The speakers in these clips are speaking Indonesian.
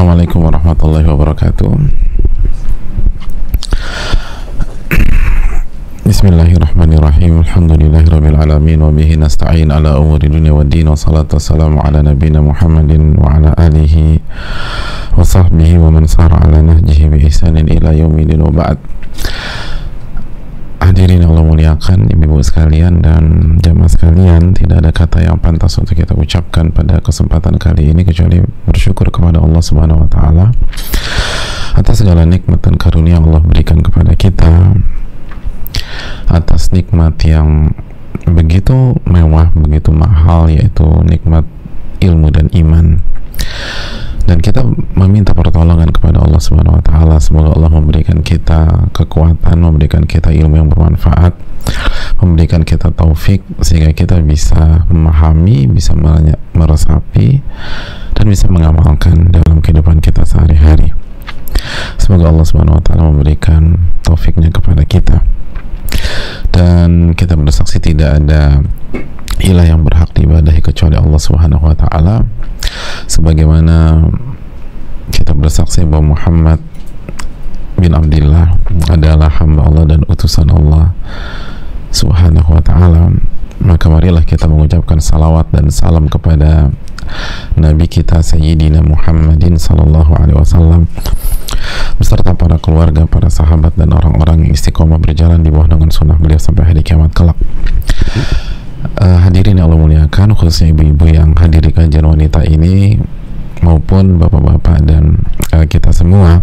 Assalamualaikum warahmatullahi wabarakatuh. Bismillahirrahmanirrahim. Alhamdulillahirabbil alamin wa bihi nasta'in ala umuri dunya waddin, wa salatu wassalamu ala nabiyyina Muhammadin wa ala alihi wa sahbihi wa man sara ala nahjihi bi ihsanin ila yaumil din, wa ba'd. Hadirin yang Allah muliakan, ibu-ibu sekalian dan jamaah sekalian, tidak ada kata yang pantas untuk kita ucapkan pada kesempatan kali ini kecuali bersyukur kepada Allah Subhanahu wa taala atas segala nikmat dan karunia yang Allah berikan kepada kita, atas nikmat yang begitu mewah, begitu mahal, yaitu nikmat ilmu dan iman. Dan kita meminta pertolongan kepada Allah Subhanahu wa taala, semoga Allah memberikan kita kekuatan, memberikan kita ilmu yang bermanfaat, memberikan kita taufik sehingga kita bisa memahami, bisa meresapi dan bisa mengamalkan dalam kehidupan kita sehari-hari. Semoga Allah Subhanahu wa taala memberikan taufiknya kepada kita. Dan kita bersaksi tidak ada ilah yang berhak diibadahi kecuali Allah Subhanahu wa taala, sebagaimana kita bersaksi bahwa Muhammad bin Abdillah adalah hamba Allah dan utusan Allah Subhanahu wa taala. Maka marilah kita mengucapkan salawat dan salam kepada Nabi kita Sayyidina Muhammadin sallallahu alaihi wasallam beserta para keluarga, para sahabat dan orang-orang yang istiqomah berjalan di bawah naungan sunnah beliau sampai hari kiamat kelak. Hadirin yang Allah muliakan, khususnya ibu-ibu yang hadir di kajian wanita ini maupun bapak-bapak dan kita semua,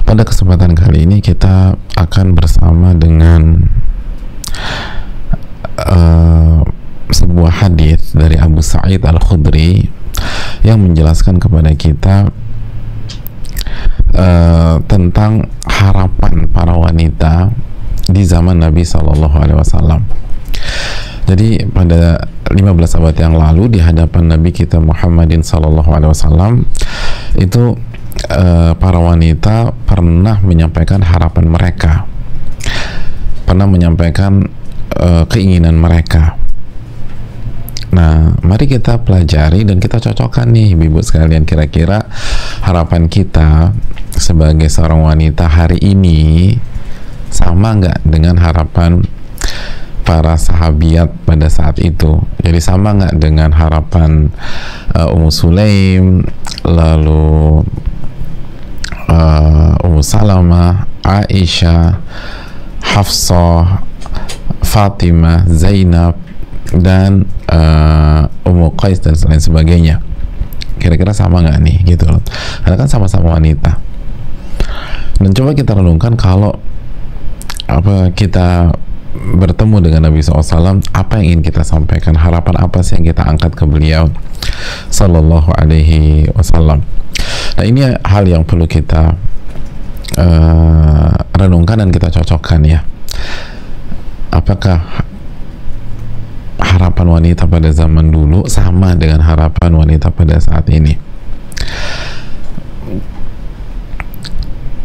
pada kesempatan kali ini kita akan bersama dengan sebuah hadis dari Abu Sa'id Al-Khudri yang menjelaskan kepada kita tentang harapan para wanita di zaman Nabi Sallallahu Alaihi Wasallam. Jadi pada 15 abad yang lalu di hadapan Nabi kita Muhammadin Sallallahu Alaihi Wasallam itu para wanita pernah menyampaikan harapan mereka, pernah menyampaikan keinginan mereka. Nah, mari kita pelajari dan kita cocokkan nih ibu-ibu sekalian, kira-kira harapan kita sebagai seorang wanita hari ini sama nggak dengan harapan para sahabiat pada saat itu. Jadi sama nggak dengan harapan Ummu Sulaim, lalu Ummu Salamah, Aisyah, Hafsah, Fatimah, Zainab, dan Ummu Qais dan lain sebagainya. Kira-kira sama nggak nih gitu loh, karena kan sama-sama wanita. Dan coba kita renungkan, kalau kita bertemu dengan Nabi SAW, apa yang ingin kita sampaikan, harapan apa sih yang kita angkat ke beliau Sallallahu Alaihi Wasallam. Nah, ini hal yang perlu kita renungkan dan kita cocokkan ya. Apakah harapan wanita pada zaman dulu sama dengan harapan wanita pada saat ini?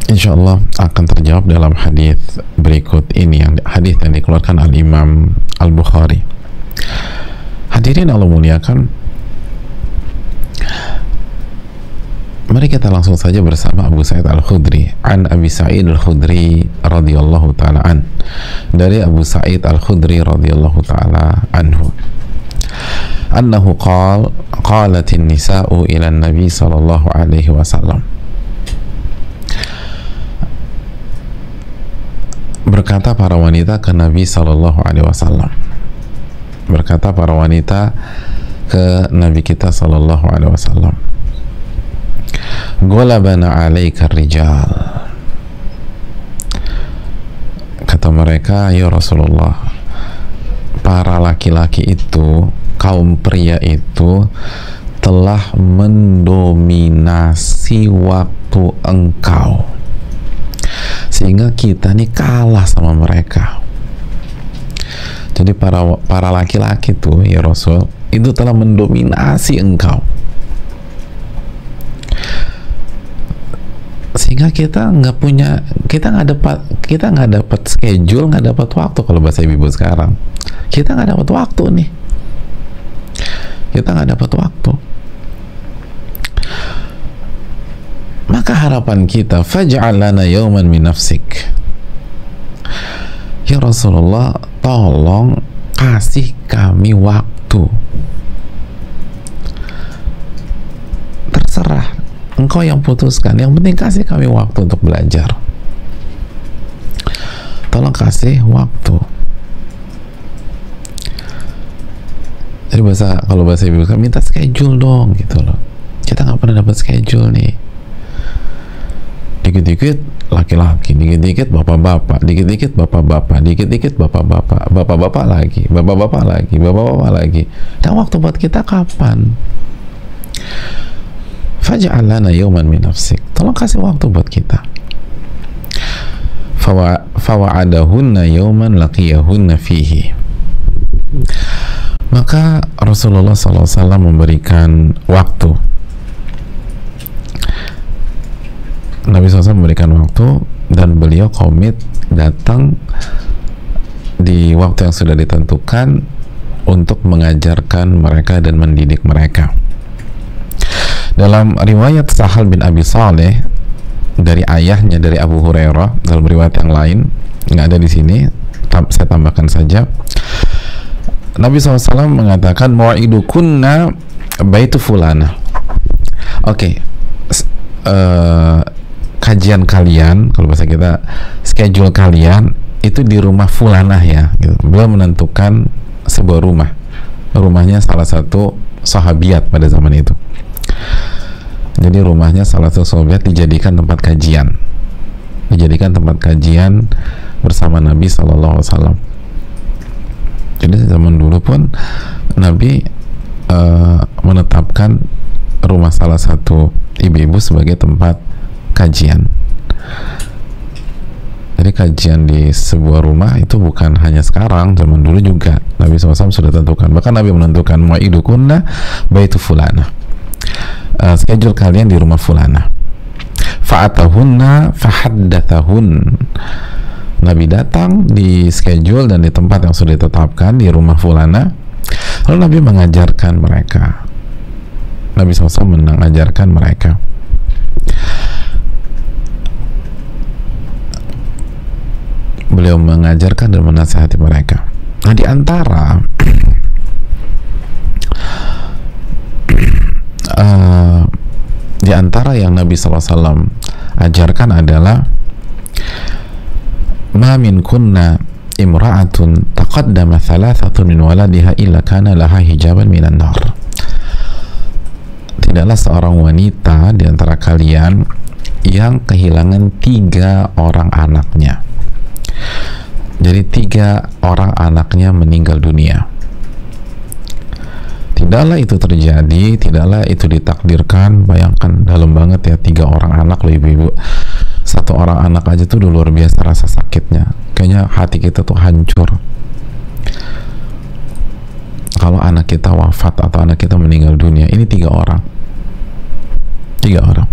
Insya Allah akan terjawab dalam hadis berikut ini, hadis yang dikeluarkan Al-Imam Al-Bukhari. Hadirin Allah muliakan, mari kita langsung saja bersama Abu Sa'id Al-Khudri. An Abi Sa'id Al-Khudri radhiyallahu ta'ala an, dari Abu Sa'id Al-Khudri radhiyallahu ta'ala anhu, annahu qalatin nisa'u ila Nabi sallallahu alaihi wasallam. Berkata para wanita ke Nabi Sallallahu Alaihi Wasallam. Berkata para wanita ke Nabi kita Sallallahu Alaihi Wasallam, "Ghalabana alaika rijal." Kata mereka, ya Rasulullah, para laki-laki itu, kaum pria itu telah mendominasi waktu engkau, sehingga kita nih kalah sama mereka. Jadi para laki-laki tuh ya Rasul, itu telah mendominasi engkau, sehingga kita nggak dapat schedule, nggak dapat waktu. Kalau bahasa ibu sekarang, kita nggak dapat waktu nih, kita nggak dapat waktu. harapan kita, faj'al lana yawman min nafsik. Ya Rasulullah, tolong kasih kami waktu. Terserah, engkau yang putuskan, yang penting kasih kami waktu untuk belajar. Tolong kasih waktu. Jadi kalau bahasa ibu kan minta schedule dong gitu loh. Kita nggak pernah dapat schedule nih. Dikit-dikit laki-laki, dikit-dikit bapak-bapak, dikit-dikit bapak-bapak, dikit-dikit bapak-bapak, bapak-bapak lagi, bapak-bapak lagi, bapak-bapak lagi. Dan waktu buat kita kapan? Faj'al lana yawman min nafsik. Tolong kasih waktu buat kita. Fawa'adahunna yawman laqiyahunna fihi. Maka Rasulullah SAW memberikan waktu. Nabi SAW memberikan waktu dan beliau komit datang di waktu yang sudah ditentukan untuk mengajarkan mereka dan mendidik mereka. Dalam riwayat Sahal bin Abi Saleh dari ayahnya, dari Abu Hurairah, dalam riwayat yang lain nggak ada di sini, saya tambahkan saja. Nabi SAW mengatakan mau'idukunna baitu fulana. Oke, kajian kalian, kalau bahasa kita schedule kalian itu di rumah fulanah ya gitu. Beliau menentukan sebuah rumah, rumahnya salah satu sahabiat pada zaman itu. Jadi rumahnya salah satu sahabiat dijadikan tempat kajian, bersama Nabi SAW. Jadi zaman dulu pun Nabi menetapkan rumah salah satu ibu-ibu sebagai tempat kajian. Jadi kajian di sebuah rumah itu bukan hanya sekarang, zaman dulu juga Nabi SAW sudah tentukan. Bahkan Nabi menentukan mu'idukunna baitu fulana, schedule kalian di rumah fulana. Fa'atahunna fahaddathahun. Nabi datang di schedule dan di tempat yang sudah ditetapkan di rumah fulana. Lalu Nabi mengajarkan mereka. Nabi SAW mengajarkan mereka. Beliau mengajarkan dan menasihati mereka. Nah, di antara yang Nabi SAW ajarkan adalah ma min kunna imra'atun taqaddama thalathatun min waladiha illa kana laha hijaban minan nar. Tidaklah seorang wanita di antara kalian yang kehilangan 3 orang anaknya. Jadi 3 orang anaknya meninggal dunia. Tidaklah itu terjadi, tidaklah itu ditakdirkan. Bayangkan, dalam banget ya, 3 orang anak loh ibu-ibu. 1 orang anak aja tuh udah luar biasa rasa sakitnya. Kayaknya hati kita tuh hancur kalau anak kita wafat atau anak kita meninggal dunia. Ini 3 orang. 3 orang.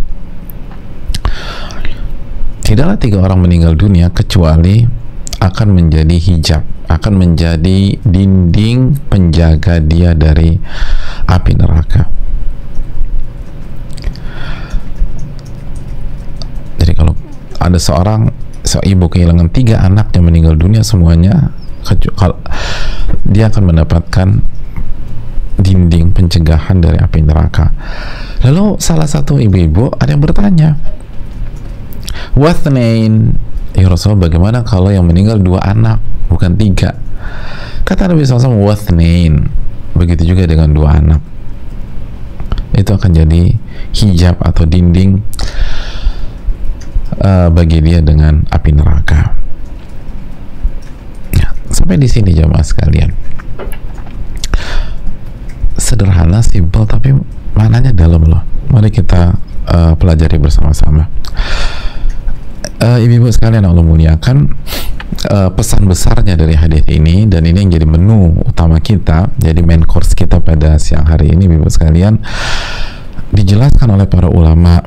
Tidaklah 3 orang meninggal dunia kecuali akan menjadi hijab, akan menjadi dinding penjaga dia dari api neraka. Jadi kalau ada ibu kehilangan 3 anak yang meninggal dunia semuanya, dia akan mendapatkan dinding pencegahan dari api neraka. Lalu salah satu ibu-ibu ada yang bertanya, wathnain, ya Rasulullah, bagaimana kalau yang meninggal 2 anak bukan 3? Kata Nabi SAW, wathnain, begitu juga dengan 2 anak. Itu akan jadi hijab atau dinding bagi dia dengan api neraka. Ya, sampai di sini jamaah sekalian. Sederhana, simple, tapi maknanya dalam loh. Mari kita pelajari bersama-sama. Ibu-ibu sekalian yang Allah muliakan, pesan besarnya dari hadis ini, dan ini yang jadi menu utama kita, jadi main course kita pada siang hari ini, ibu-ibu sekalian, dijelaskan oleh para ulama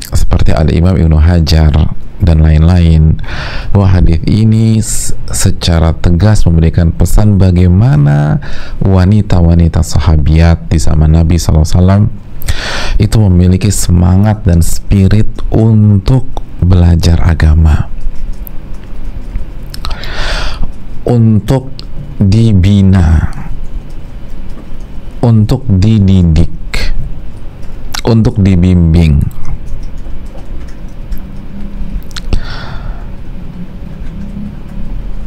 seperti Al-Imam Ibnu Hajar dan lain-lain, bahwa hadis ini secara tegas memberikan pesan bagaimana wanita-wanita sahabiat di zaman Nabi SAW itu memiliki semangat dan spirit untuk belajar agama, untuk dibina, untuk dididik, untuk dibimbing.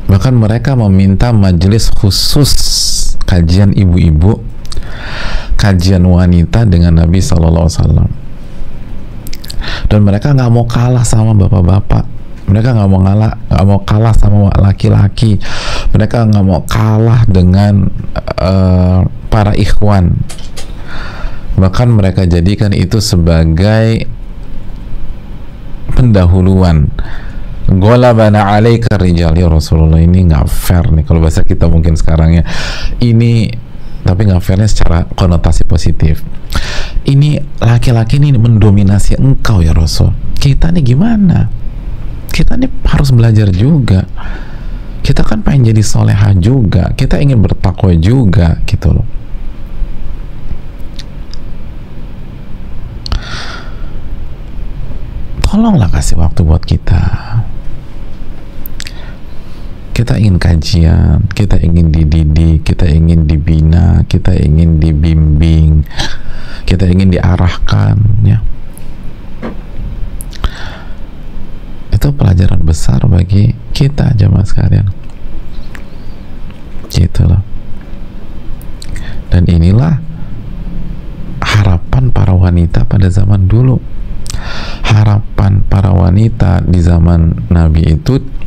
Bahkan mereka meminta majelis khusus kajian ibu-ibu, kajian wanita dengan Nabi SAW. Dan mereka nggak mau kalah sama bapak-bapak, mereka nggak mau kalah sama laki-laki, mereka nggak mau kalah dengan para ikhwan. Bahkan mereka jadikan itu sebagai pendahuluan. Ghalabana alaika rijal, ya Rasulullah, ini nggak fair nih kalau bahasa kita mungkin sekarang ya. Ini, tapi nggak fairnya secara konotasi positif. Ini laki-laki ini mendominasi engkau ya Rasul. Kita nih gimana? Kita nih harus belajar juga. Kita kan pengen jadi solehah juga. Kita ingin bertakwa juga gitu loh. Tolonglah kasih waktu buat kita. Kita ingin kajian, kita ingin dididik, kita ingin dibina, kita ingin dibimbing, kita ingin diarahkan, ya. Itu pelajaran besar bagi kita jamaah sekalian. Gitu loh. Dan inilah harapan para wanita pada zaman dulu. Harapan para wanita di zaman Nabi itu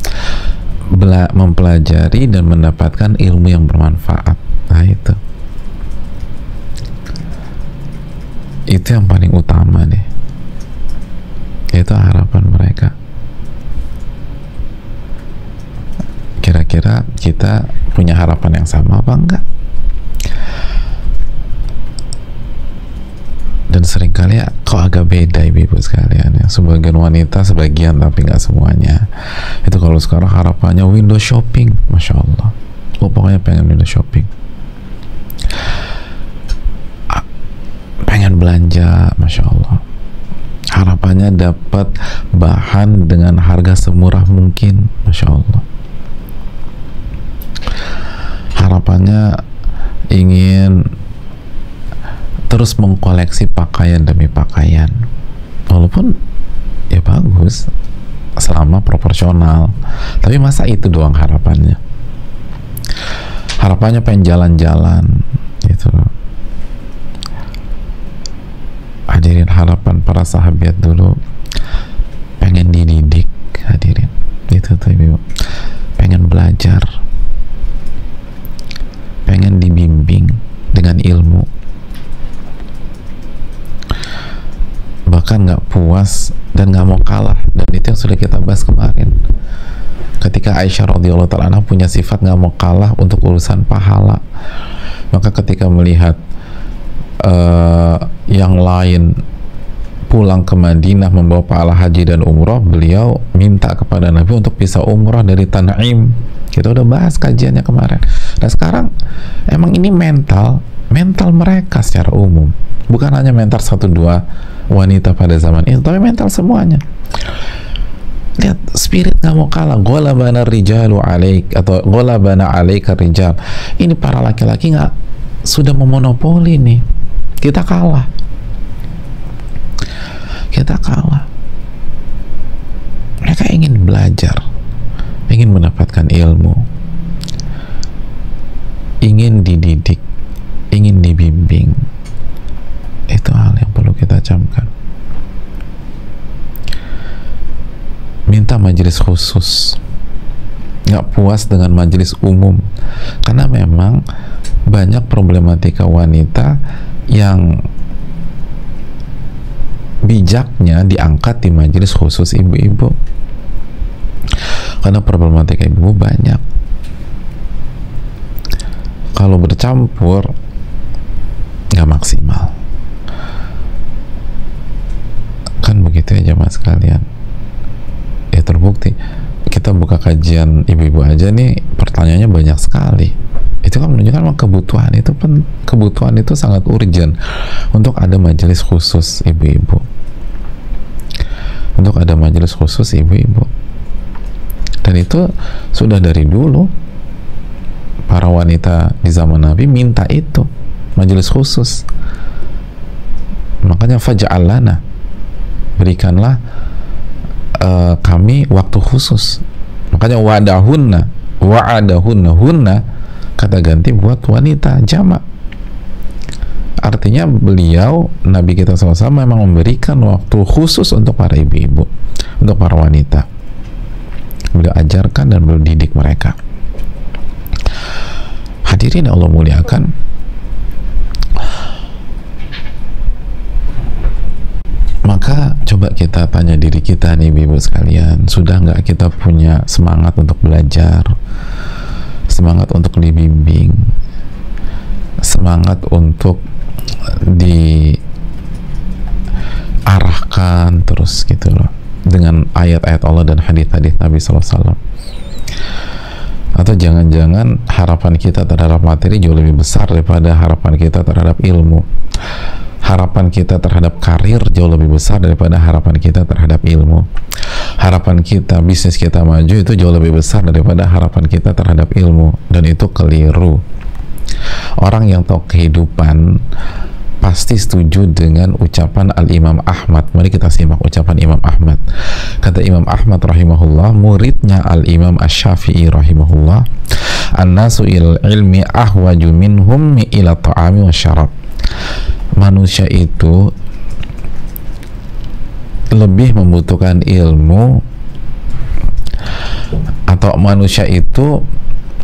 mempelajari dan mendapatkan ilmu yang bermanfaat. Nah itu yang paling utama deh. Itu harapan mereka. Kira-kira kita punya harapan yang sama apa enggak? Dan seringkali ya, kok agak beda ibu-ibu sekalian ya. Sebagian wanita, sebagian, tapi nggak semuanya. Itu kalau sekarang harapannya window shopping, Masya Allah. Pokoknya pengen window shopping. Pengen belanja, Masya Allah. Harapannya dapat bahan dengan harga semurah mungkin, Masya Allah. Harapannya ingin terus mengkoleksi pakaian demi pakaian, walaupun ya bagus selama proporsional, tapi masa itu doang harapannya? Harapannya pengen jalan-jalan gitu loh. Hadirin, harapan para sahabat dulu pengen dididik, hadirin, itu tuh ibu, pengen belajar, pengen dibimbing dengan ilmu, bahkan nggak puas dan nggak mau kalah. Dan itu yang sudah kita bahas kemarin, ketika Aisyah radhiyallahu ta'ala punya sifat nggak mau kalah untuk urusan pahala. Maka ketika melihat yang lain pulang ke Madinah membawa pahala haji dan umroh, beliau minta kepada Nabi untuk bisa umroh dari Tan'im. Kita udah bahas kajiannya kemarin. Nah sekarang emang ini mental mereka secara umum, bukan hanya mental satu dua wanita pada zaman itu, tapi mental semuanya. Lihat, spirit nggak mau kalah. Ghalabana rijalu alaik, atau ghalabana alaika rijal. Ini para laki-laki nggak, sudah memonopoli nih. Kita kalah. Mereka ingin belajar, ingin mendapatkan ilmu, ingin dididik, ingin dibimbing. Itu hal yang perlu kita camkan. Minta majelis khusus, nggak puas dengan majelis umum, karena memang banyak problematika wanita yang bijaknya diangkat di majelis khusus ibu-ibu, karena problematika ibu banyak. Kalau bercampur nggak maksimal, kan begitu ya jemaah sekalian. Ya terbukti, kita buka kajian ibu-ibu aja nih, pertanyaannya banyak sekali. Itu kan menunjukkan bahwa kebutuhan itu sangat urgent untuk ada majelis khusus ibu-ibu, dan itu sudah dari dulu para wanita di zaman Nabi minta itu, majelis khusus. Makanya faj'al lana, berikanlah kami waktu khusus. Makanya wa'adahunna hunna kata ganti buat wanita, jamak. Artinya beliau, Nabi kita SAW memang memberikan waktu khusus untuk para ibu-ibu, untuk para wanita. Beliau ajarkan dan beliau didik mereka. Hadirin Allah muliakan, maka coba kita tanya diri kita nih ibu-ibu sekalian, sudah nggak kita punya semangat untuk belajar, semangat untuk dibimbing, semangat untuk diarahkan terus gitu loh dengan ayat-ayat Allah dan hadis-hadis Nabi SAW? Atau jangan-jangan harapan kita terhadap materi jauh lebih besar daripada harapan kita terhadap ilmu, harapan kita terhadap karir jauh lebih besar daripada harapan kita terhadap ilmu, harapan kita bisnis kita maju itu jauh lebih besar daripada harapan kita terhadap ilmu, dan itu keliru. Orang yang tahu kehidupan pasti setuju dengan ucapan Al-Imam Ahmad. Mari kita simak ucapan Imam Ahmad. Kata Imam Ahmad rahimahullah, muridnya Al-Imam Asy-Syafi'i rahimahullah, an-nasu ilal ilmi ahwaju minhum ila ta'ami wa syarab. Manusia itu lebih membutuhkan ilmu, atau manusia itu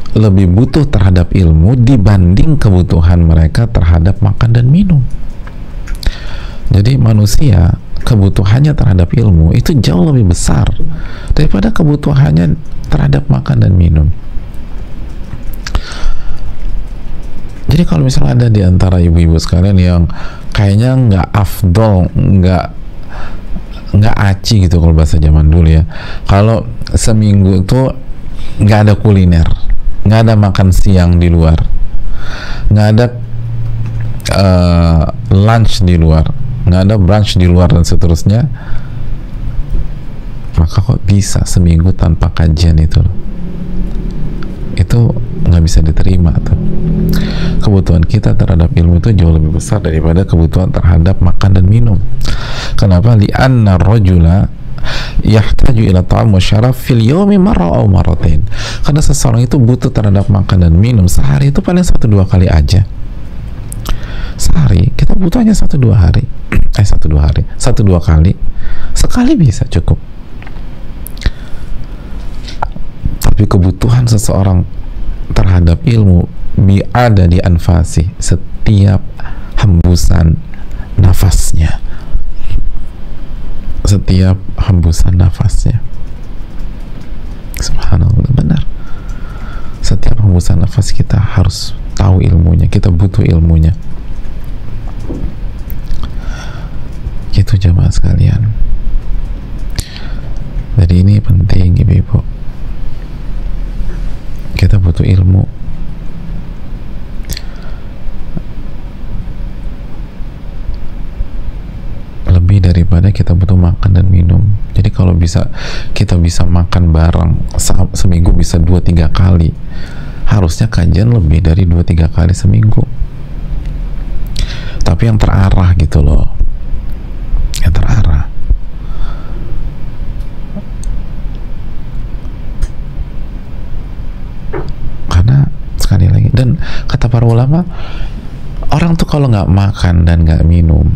lebih butuh terhadap ilmu dibanding kebutuhan mereka terhadap makan dan minum. Jadi manusia kebutuhannya terhadap ilmu itu jauh lebih besar daripada kebutuhannya terhadap makan dan minum. Jadi kalau misalnya ada di antara ibu-ibu sekalian yang kayaknya nggak afdol, nggak aci gitu kalau bahasa zaman dulu ya, kalau seminggu itu nggak ada kuliner, nggak ada makan siang di luar, nggak ada lunch di luar, nggak ada brunch di luar dan seterusnya, maka kok bisa seminggu tanpa kajian itu nggak bisa diterima tuh. Kebutuhan kita terhadap ilmu itu jauh lebih besar daripada kebutuhan terhadap makan dan minum. Kenapa? Li'anna rajula yahtaju ila ta'am wa syarab fil yawmi marra aw marratain. Karena seseorang itu butuh terhadap makan dan minum sehari itu paling 1-2 kali aja. Sehari kita butuhnya 1-2 hari. 1-2 kali. Sekali bisa cukup. Tapi kebutuhan seseorang terhadap ilmu ada di anfasi, setiap hembusan nafasnya, subhanallah, benar, setiap hembusan nafas kita harus tahu ilmunya, kita butuh ilmunya. Itu jemaah sekalian, jadi ini penting ibu-ibu, kita butuh ilmu. Lebih daripada kita butuh makan dan minum. Jadi kalau kita bisa makan bareng seminggu bisa 2-3 kali, harusnya kajian lebih dari 2-3 kali seminggu, tapi yang terarah gitu loh, yang terarah. Karena sekali lagi, dan kata para ulama, orang tuh kalau nggak makan dan nggak minum,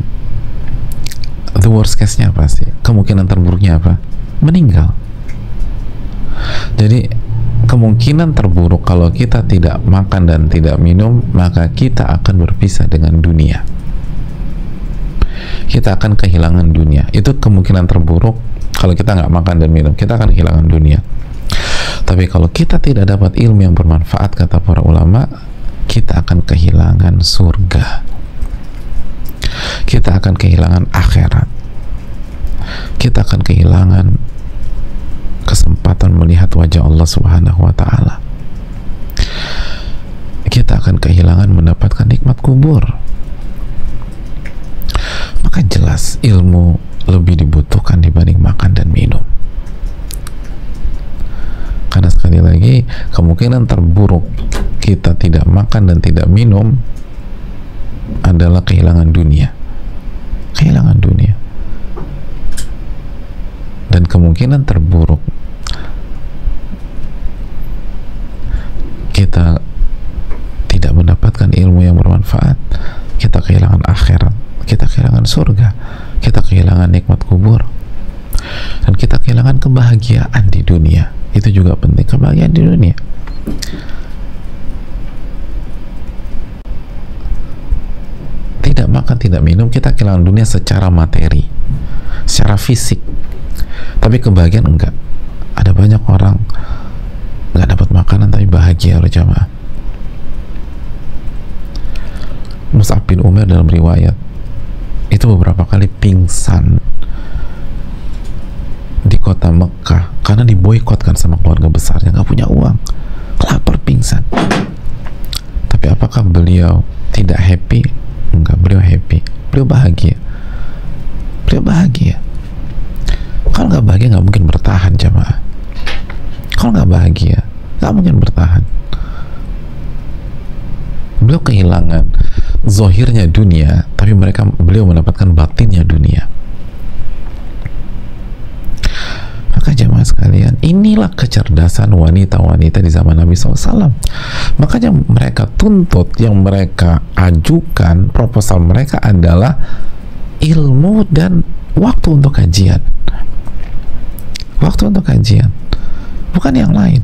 the worst case-nya apa sih? Kemungkinan terburuknya apa? Meninggal. Jadi kemungkinan terburuk kalau kita tidak makan dan tidak minum, maka kita akan berpisah dengan dunia. Kita akan kehilangan dunia. Itu kemungkinan terburuk kalau kita nggak makan dan minum, kita akan kehilangan dunia. Tapi kalau kita tidak dapat ilmu yang bermanfaat, kata para ulama, kita akan kehilangan surga. Kita akan kehilangan akhirat. Kita akan kehilangan kesempatan melihat wajah Allah Subhanahu wa ta'ala. kita akan kehilangan mendapatkan nikmat kubur. Maka jelas ilmu lebih dibutuhkan dibanding makan dan minum. Karena sekali lagi, kemungkinan terburuk kita tidak makan dan tidak minum adalah kehilangan dunia. Kehilangan dunia. Dan kemungkinan terburuk kita tidak mendapatkan ilmu yang bermanfaat, kita kehilangan akhirat, kita kehilangan surga, kita kehilangan nikmat kubur, dan kita kehilangan kebahagiaan di dunia. Itu juga penting, kebahagiaan di dunia. Tidak makan, tidak minum, kita kehilangan dunia secara materi, secara fisik, tapi kebahagiaan enggak. Ada banyak orang nggak dapat makanan tapi bahagia oleh jamaah. Mus'ab bin Umair dalam riwayat itu beberapa kali pingsan di kota Mekah karena diboikotkan sama keluarga besarnya, nggak punya uang, lapar, pingsan. Tapi apakah beliau tidak happy? Enggak, beliau happy, beliau bahagia, beliau bahagia. Kalau nggak bahagia nggak mungkin bertahan jamaah. Kalau nggak bahagia nggak mungkin bertahan. Beliau kehilangan zohirnya dunia, tapi beliau mendapatkan batinnya dunia. Maka jamaah sekalian, inilah kecerdasan wanita-wanita di zaman Nabi SAW. Makanya mereka tuntut, yang mereka ajukan, proposal mereka adalah ilmu dan waktu untuk kajian. Waktu untuk kajian, bukan yang lain.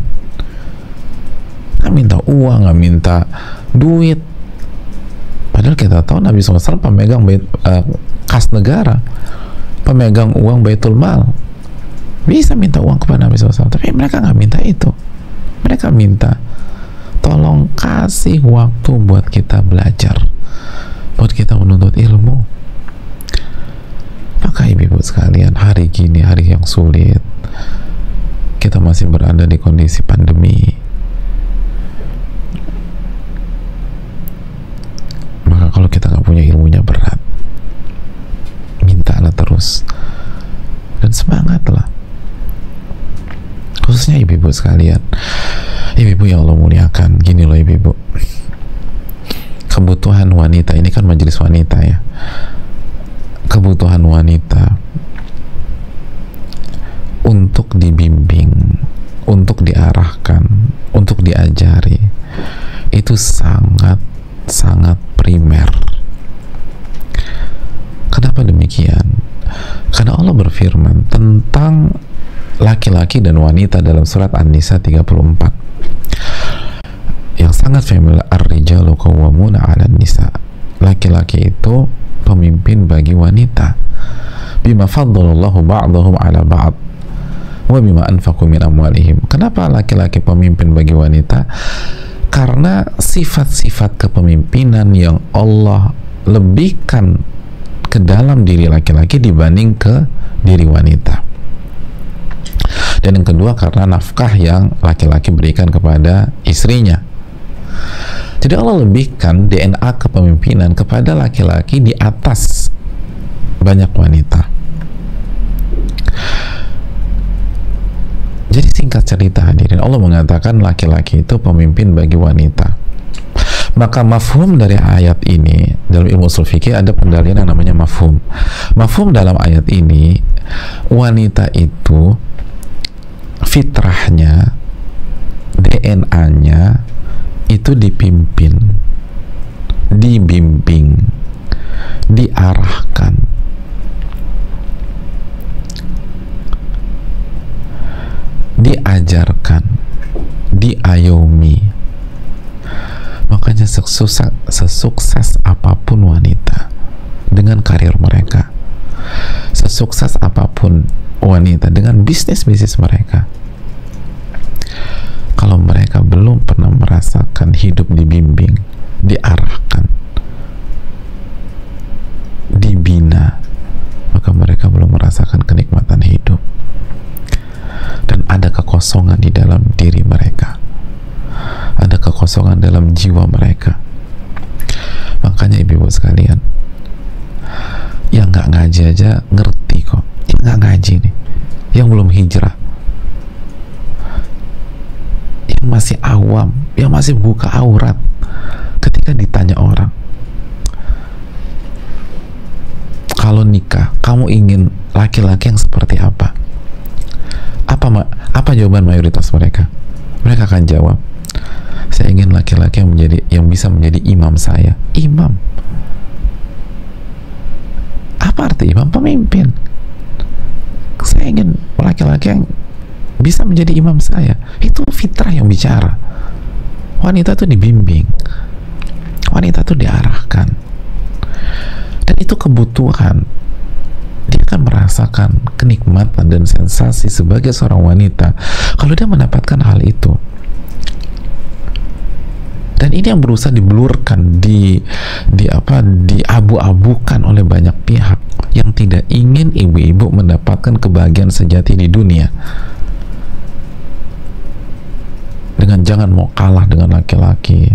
Nggak minta uang, nggak minta duit. Padahal kita tahu Nabi SAW pemegang kas negara, pemegang uang Baitul Mal, bisa minta uang kepada Nabi SAW. Tapi mereka nggak minta itu. Mereka minta tolong kasih waktu buat kita belajar, buat kita menuntut ilmu. Maka ibu-ibu sekalian, hari gini, hari yang sulit, kita masih berada di kondisi pandemi. Maka kalau kita nggak punya ilmunya, berat. Mintalah terus dan semangatlah. Khususnya ibu-ibu sekalian, ibu-ibu yang Allah muliakan. Gini loh ibu-ibu, kebutuhan wanita, ini kan majelis wanita ya, kebutuhan wanita untuk dibimbing, untuk diarahkan, untuk diajari, itu sangat primer. Kenapa demikian? Karena Allah berfirman tentang laki-laki dan wanita dalam surat An-Nisa 34 yang sangat familiar, ar-rijalu qawwamuna 'alan nisa. Laki-laki itu pemimpin bagi wanita, bima faddalallahu ba'dahum 'ala ba'd wa bima anfaqu min amwalihim. Kenapa laki-laki pemimpin bagi wanita? Karena sifat-sifat kepemimpinan yang Allah lebihkan ke dalam diri laki-laki dibanding ke diri wanita. Dan yang kedua, karena nafkah yang laki-laki berikan kepada istrinya. Jadi Allah lebihkan DNA kepemimpinan kepada laki-laki di atas banyak wanita. Jadi singkat cerita hadirin, Allah mengatakan laki-laki itu pemimpin bagi wanita. Maka mafhum dari ayat ini, dalam ilmu ushul fikih ada pendalilan yang namanya mafhum. Mafhum dalam ayat ini, wanita itu fitrahnya, DNA-nya itu dipimpin, dibimbing, diarahkan, diajarkan, diayomi. Makanya sesukses apapun wanita dengan karir mereka, sesukses apapun wanita dengan bisnis mereka, kalau mereka belum pernah merasakan hidup dibimbing, diarahkan, dibina, maka mereka belum merasakan kenikmatan hidup. Dan ada kekosongan di dalam diri mereka, ada kekosongan kekosongan dalam jiwa mereka. Makanya ibu-ibu sekalian, yang nggak ngaji aja ngerti kok. Yang nggak ngaji nih, yang belum hijrah, yang masih awam, yang masih buka aurat, ketika ditanya orang, kalau nikah kamu ingin laki-laki yang seperti apa? Apa jawaban mayoritas mereka? Mereka akan jawab, saya ingin laki-laki yang bisa menjadi imam saya. Imam. Apa arti imam? Pemimpin. Saya ingin laki-laki yang bisa menjadi imam saya. Itu fitrah yang bicara. Wanita itu dibimbing, wanita itu diarahkan, dan itu kebutuhan. Dia akan merasakan kenikmatan dan sensasi sebagai seorang wanita kalau dia mendapatkan hal itu. Dan ini yang berusaha diblurkan, diabu-abukan oleh banyak pihak yang tidak ingin ibu-ibu mendapatkan kebahagiaan sejati di dunia. Dengan jangan mau kalah dengan laki-laki,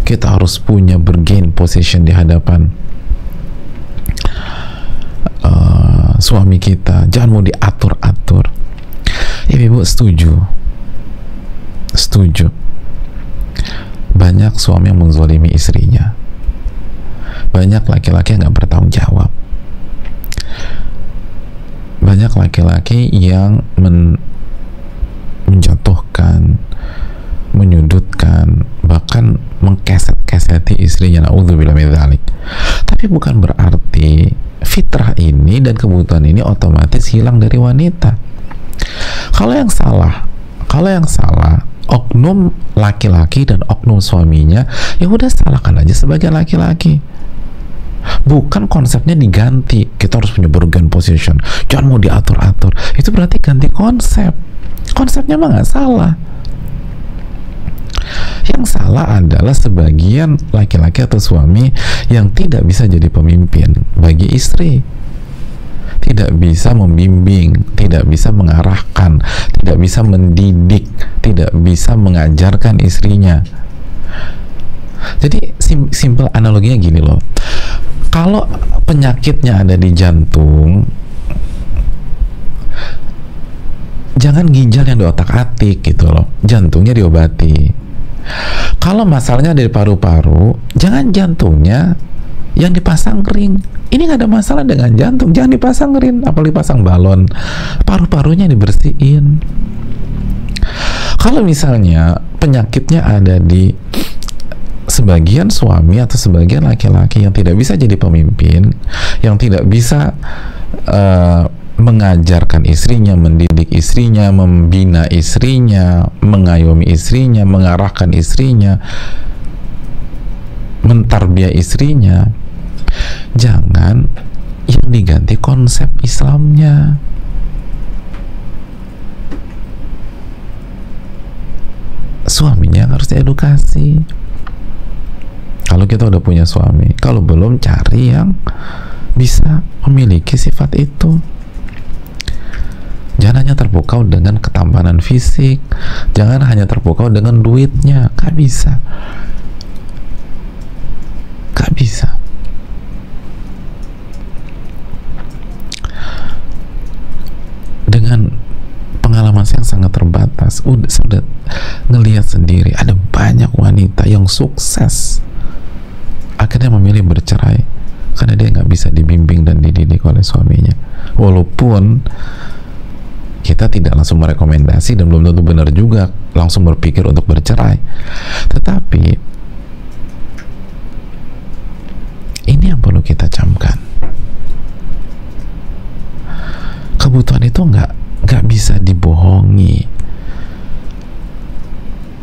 kita harus punya bergain position di hadapan suami kita, jangan mau diatur-atur. Ibu setuju banyak suami yang menzalimi istrinya, banyak laki-laki yang nggak bertanggung jawab, banyak laki-laki yang menjatuhkan, menyudutkan, bahkan mengkeset-keseti istrinya. Na'udzubillah min dzalik. Tapi bukan berarti fitrah ini dan kebutuhan ini otomatis hilang dari wanita. Kalau yang salah oknum laki-laki dan oknum suaminya, ya udah salahkan aja sebagai laki-laki. Bukan konsepnya diganti, kita harus punya bergen position, jangan mau diatur-atur. Itu berarti ganti konsep. Konsepnya mah nggak salah. Yang salah adalah sebagian laki-laki atau suami yang tidak bisa jadi pemimpin bagi istri, tidak bisa membimbing, tidak bisa mengarahkan, tidak bisa mendidik, tidak bisa mengajarkan istrinya. Jadi simple analoginya gini loh, kalau penyakitnya ada di jantung, jangan ginjal yang di otak-atik gitu loh, jantungnya diobati. Kalau masalahnya dari paru-paru, jangan jantungnya yang dipasang ring. Ini nggak ada masalah dengan jantung, jangan dipasang ring, apalagi pasang balon. Paru-parunya dibersihin. Kalau misalnya penyakitnya ada di sebagian suami atau sebagian laki-laki yang tidak bisa jadi pemimpin, yang tidak bisa mengajarkan istrinya, mendidik istrinya, membina istrinya, mengayomi istrinya, mengarahkan istrinya, mentarbiah istrinya, jangan yang diganti konsep Islamnya. Suaminya harus diedukasi. Kalau kita udah punya suami, kalau belum, cari yang bisa memiliki sifat itu. Jangan hanya terpukau dengan ketampanan fisik, jangan hanya terpukau dengan duitnya. Gak bisa. Dengan pengalaman saya yang sangat terbatas, saya udah ngelihat sendiri ada banyak wanita yang sukses akhirnya memilih bercerai karena dia nggak bisa dibimbing dan dididik oleh suaminya. Walaupun kita tidak langsung merekomendasi dan belum tentu benar juga langsung berpikir untuk bercerai, tetapi ini yang perlu kita camkan. Kebutuhan itu nggak bisa dibohongi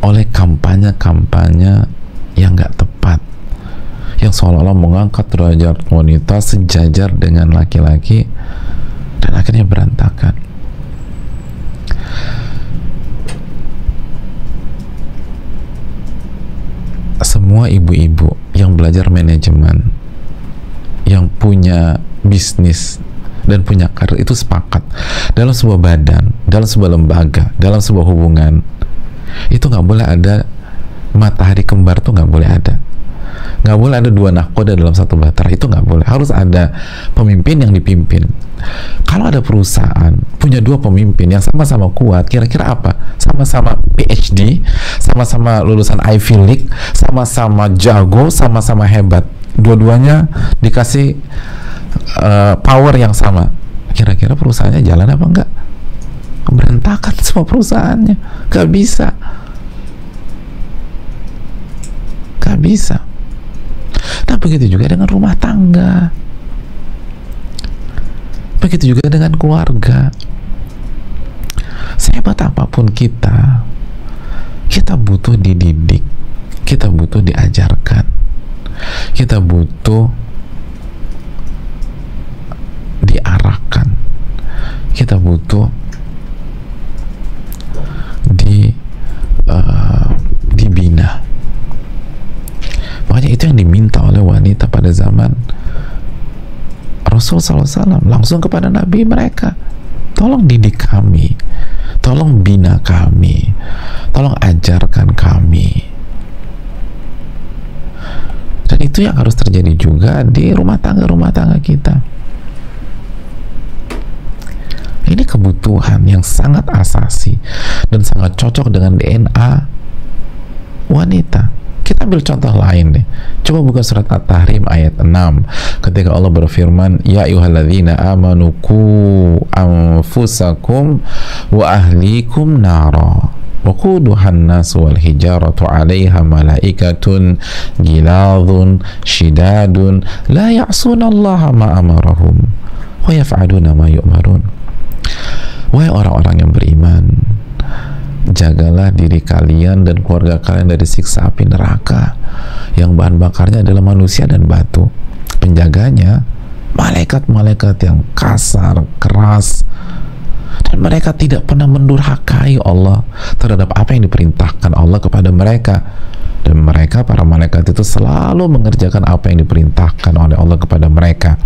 oleh kampanye-kampanye yang nggak tepat, yang seolah-olah mengangkat derajat wanita sejajar dengan laki-laki dan akhirnya berantakan. Semua ibu-ibu yang belajar manajemen, yang punya bisnis dan punya karir itu sepakat, dalam sebuah badan, dalam sebuah lembaga, dalam sebuah hubungan, itu nggak boleh ada matahari kembar tuh nggak boleh ada. Nggak boleh ada dua nahkoda dalam satu bahtera, itu nggak boleh. Harus ada pemimpin yang dipimpin. Kalau ada perusahaan punya dua pemimpin yang sama-sama kuat, kira-kira apa? Sama-sama PhD, sama-sama lulusan Ivy League, sama-sama jago, sama-sama hebat, dua-duanya dikasih power yang sama, kira-kira perusahaannya jalan apa enggak? Berantakan semua perusahaannya. Gak bisa. Gak bisa. Nah, begitu juga dengan rumah tangga, begitu juga dengan keluarga. Sehebat apapun kita butuh dididik, kita butuh diajarkan, kita butuh diarahkan, kita butuh dibina. Makanya itu yang diminta oleh wanita pada zaman Rasul SAW langsung kepada Nabi mereka, tolong didik kami, tolong bina kami, tolong ajarkan kami. Dan itu yang harus terjadi juga di rumah tangga kita. Ini kebutuhan yang sangat asasi dan sangat cocok dengan DNA wanita. Kita ambil contoh lain deh. Coba buka surat At-Tahrim ayat 6 ketika Allah berfirman, ya ayyuhalladzina amanu qu anfusakum wa ahlikum nara waquduhan nas wal hijaratu 'alaiha malaikatun ghiladun shidadun la ya'sunallaha ma amarahum wa yaf'aluna ma yu'marun. Wahai orang-orang yang beriman, jagalah diri kalian dan keluarga kalian dari siksa api neraka yang bahan bakarnya adalah manusia dan batu. Penjaganya malaikat-malaikat yang kasar, keras, dan mereka tidak pernah mendurhakai Allah terhadap apa yang diperintahkan Allah kepada mereka. Dan mereka, para malaikat itu selalu mengerjakan apa yang diperintahkan oleh Allah kepada mereka.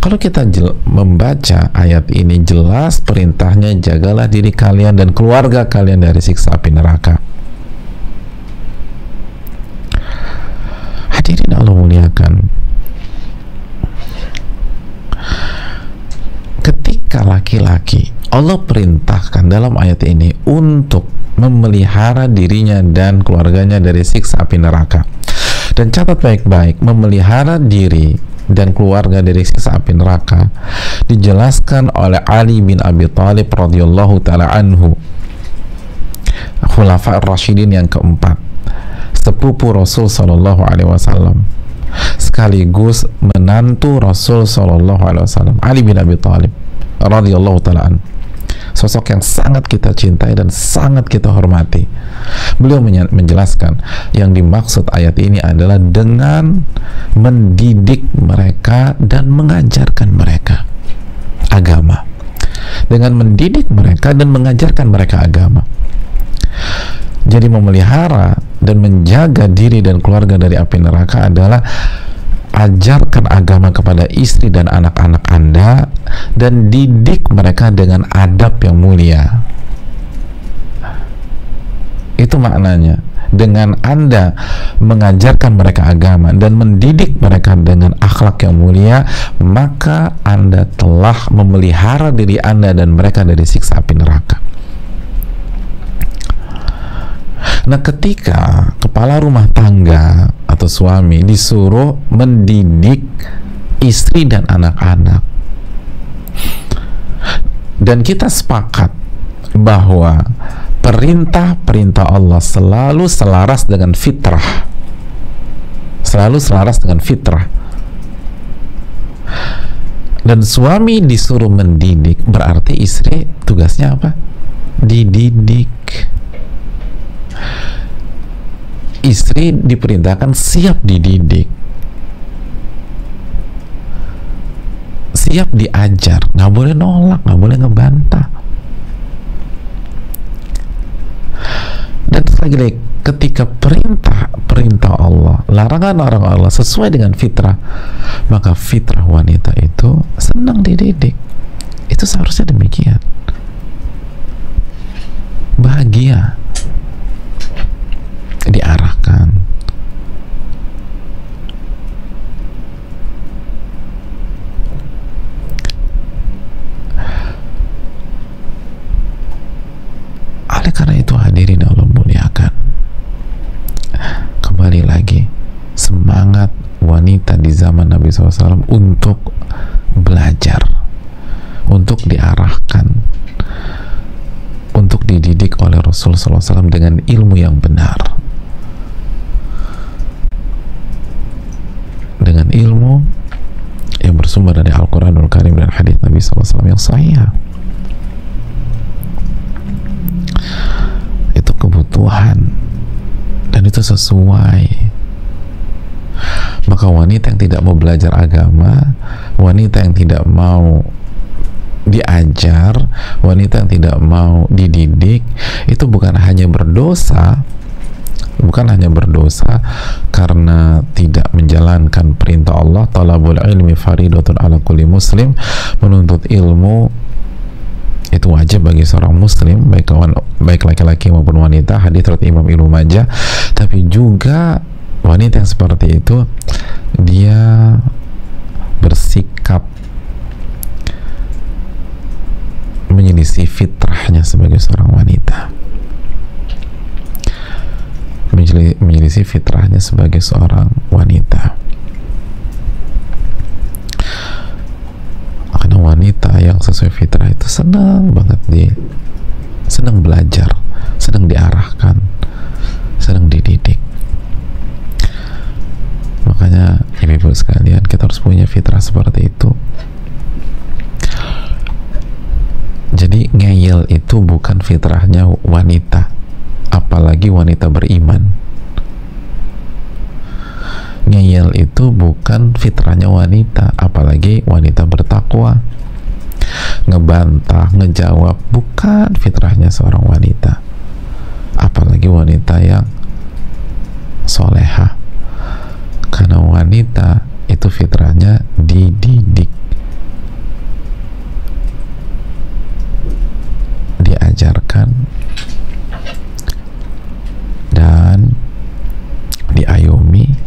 Kalau kita membaca ayat ini, jelas perintahnya jagalah diri kalian dan keluarga kalian dari siksa api neraka. Hadirin Allah muliakan, ketika laki-laki Allah perintahkan dalam ayat ini untuk memelihara dirinya dan keluarganya dari siksa api neraka, dan catat baik-baik, memelihara diri dan keluarga dari siksa api neraka dijelaskan oleh Ali bin Abi Thalib radhiyallahu taala anhu, Khulafa ar-Rasyidin yang keempat, sepupu Rasul sallallahu alaihi wasallam sekaligus menantu Rasul sallallahu alaihi wasallam, Ali bin Abi Thalib radhiyallahu taala anhu, sosok yang sangat kita cintai dan sangat kita hormati. Beliau menjelaskan yang dimaksud ayat ini adalah dengan mendidik mereka dan mengajarkan mereka agama, dengan mendidik mereka dan mengajarkan mereka agama. Jadi memelihara dan menjaga diri dan keluarga dari api neraka adalah ajarkan agama kepada istri dan anak-anak Anda dan didik mereka dengan adab yang mulia. Itu maknanya. Dengan Anda mengajarkan mereka agama dan mendidik mereka dengan akhlak yang mulia, maka Anda telah memelihara diri Anda dan mereka dari siksa api neraka. Nah, ketika kepala rumah tangga atau suami disuruh mendidik istri dan anak-anak, dan kita sepakat bahwa perintah-perintah Allah selalu selaras dengan fitrah, selalu selaras dengan fitrah, dan suami disuruh mendidik, berarti istri tugasnya apa? Dididik. Istri diperintahkan siap dididik, siap diajar, nggak boleh nolak, nggak boleh ngebantah. Dan lagi-lagi, ketika perintah Allah, larangan Allah sesuai dengan fitrah, maka fitrah wanita itu senang dididik. Itu seharusnya demikian, bahagia. diarahkan. Oleh karena itu hadirin Allah muliakan, kembali lagi semangat wanita di zaman Nabi SAW untuk belajar, untuk diarahkan, untuk dididik oleh Rasulullah SAW dengan ilmu yang benar, dengan ilmu yang bersumber dari Al-Quranul Karim dan hadits Nabi SAW yang sahih. Itu kebutuhan dan itu sesuai. Maka wanita yang tidak mau belajar agama, wanita yang tidak mau diajar, wanita yang tidak mau dididik, itu bukan hanya berdosa karena tidak menjalankan perintah Allah, talabul ilmi faridatun ala kulli muslim, menuntut ilmu itu wajib bagi seorang muslim, baik laki-laki maupun wanita, hadits riwayat Imam Ibnu Majah. Tapi juga wanita yang seperti itu dia bersikap menyelisih fitrahnya sebagai seorang wanita, menyelisih fitrahnya sebagai seorang wanita. Karena wanita yang sesuai fitrah itu senang banget, senang belajar, senang diarahkan, senang dididik. Makanya ibu-ibu sekalian, kita harus punya fitrah seperti itu. Jadi ngeyel itu bukan fitrahnya wanita, apalagi wanita beriman. Ngeyel itu bukan fitrahnya wanita, apalagi wanita bertakwa. Ngebantah, ngejawab bukan fitrahnya seorang wanita, apalagi wanita yang soleha. Karena wanita itu fitrahnya dididik, diajarkan, dan diayomi,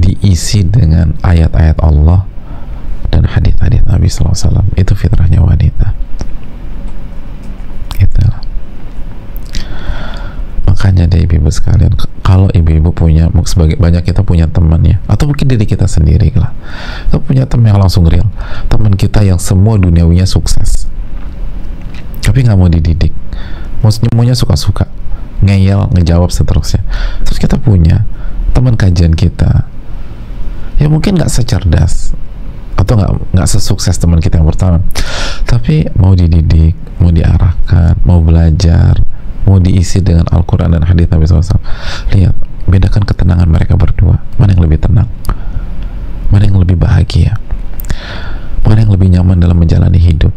diisi dengan ayat-ayat Allah dan hadits-hadits Nabi SAW. Itu fitrahnya wanita. Itulah. Makanya deh ibu-ibu sekalian, kalau ibu-ibu punya, banyak kita punya teman ya, atau mungkin diri kita sendiri lah, kita punya teman yang langsung real, teman kita yang semua duniawinya sukses, tapi nggak mau dididik, semuanya suka-suka, ngeyel, ngejawab seterusnya. Terus kita punya teman kajian kita ya mungkin nggak secerdas atau nggak sesukses teman kita yang pertama, tapi mau dididik, mau diarahkan, mau belajar, mau diisi dengan Al-Quran dan hadits Nabi SAW. Lihat, bedakan ketenangan mereka berdua, mana yang lebih tenang, mana yang lebih bahagia, mana yang lebih nyaman dalam menjalani hidup.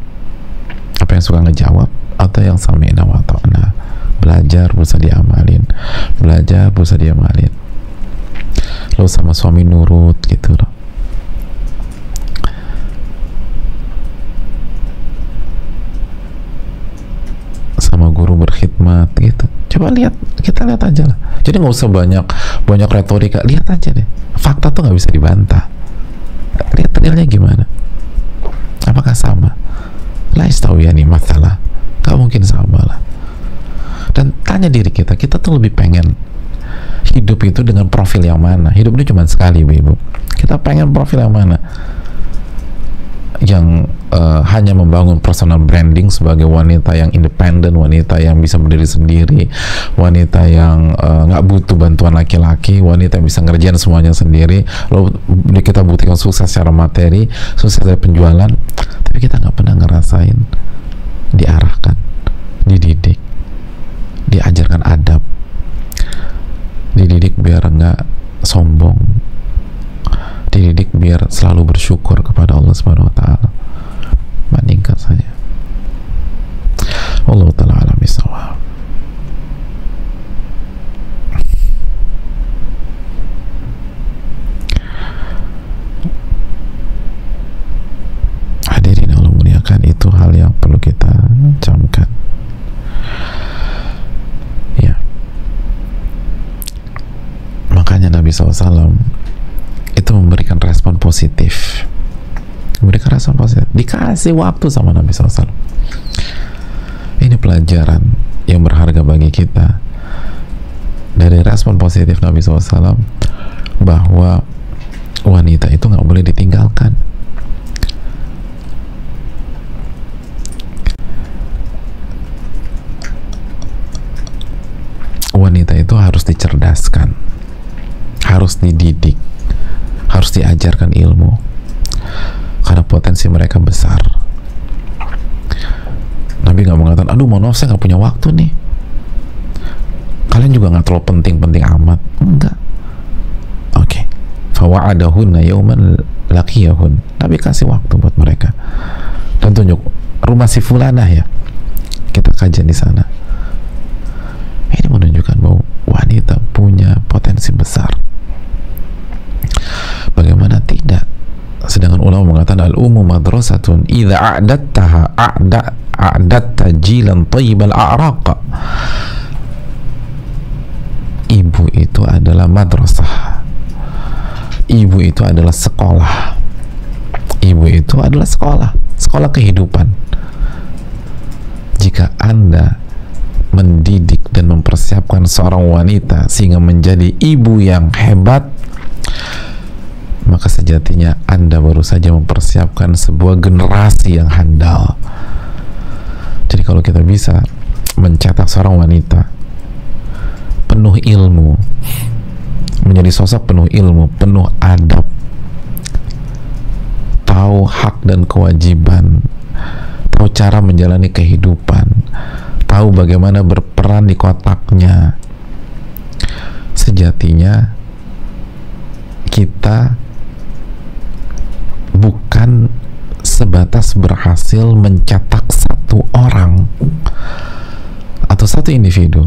Apa yang suka ngejawab atau yang sami'na wa ta'na? Belajar berusaha diamalin, belajar berusaha diamalin. Lo sama suami nurut gitu loh. Sama guru berkhidmat gitu. Coba lihat, kita lihat aja lah. Jadi nggak usah banyak retorika, lihat aja deh. Fakta tuh nggak bisa dibantah. Lihat realnya gimana. Apakah sama? La istawiyani mathalah. Nggak mungkin sama lah. Dan tanya diri kita tuh lebih pengen hidup itu dengan profil yang mana? Hidup ini cuma sekali, ibu. Kita pengen profil yang mana? Yang hanya membangun personal branding sebagai wanita yang independen, wanita yang bisa berdiri sendiri, wanita yang nggak butuh bantuan laki-laki, wanita yang bisa ngerjain semuanya sendiri. Lalu kita buktikan sukses secara materi, sukses dari penjualan, tapi kita nggak pernah ngerasain diarahkan, dididik, diajarkan adab, dididik biar nggak sombong, dididik biar selalu bersyukur kepada Allah Subhanahu wa Ta'ala. Bandingkan saja. Wallahu ta'ala a'lam bishawab. Hadirin Allah muliakan, itu hal yang perlu kita camkan. makanya Nabi SAW itu memberikan respon positif, dikasih waktu sama Nabi SAW. Ini pelajaran yang berharga bagi kita dari respon positif Nabi SAW, bahwa wanita itu nggak boleh ditinggalkan. Wanita itu harus dicerdaskan, harus dididik, harus diajarkan ilmu, karena potensi mereka besar. Nabi nggak mengatakan, aduh mohon maaf saya nggak punya waktu nih, kalian juga nggak terlalu penting-penting amat. Enggak. Oke. Fawa'adahunna yawman laqiyahun. Nabi kasih waktu buat mereka dan tunjuk rumah si fulanah ya, kita kajian di sana. Ini menunjukkan bahwa wanita punya potensi besar. Bagaimana tidak? Sedangkan ulama mengatakan al-ummu madrasatun idza a'dattaha a'datta jilan thayyibal a'raq. Ibu itu adalah madrasah. Ibu itu adalah sekolah. Ibu itu adalah sekolah kehidupan. Jika Anda mendidik dan mempersiapkan seorang wanita sehingga menjadi ibu yang hebat, maka sejatinya Anda baru saja mempersiapkan sebuah generasi yang handal. Jadi kalau kita bisa mencetak seorang wanita penuh ilmu, menjadi sosok penuh ilmu, penuh adab, tahu hak dan kewajiban, tahu cara menjalani kehidupan, tahu bagaimana berperan di kotaknya, sejatinya kita bukan sebatas berhasil mencetak satu orang atau satu individu,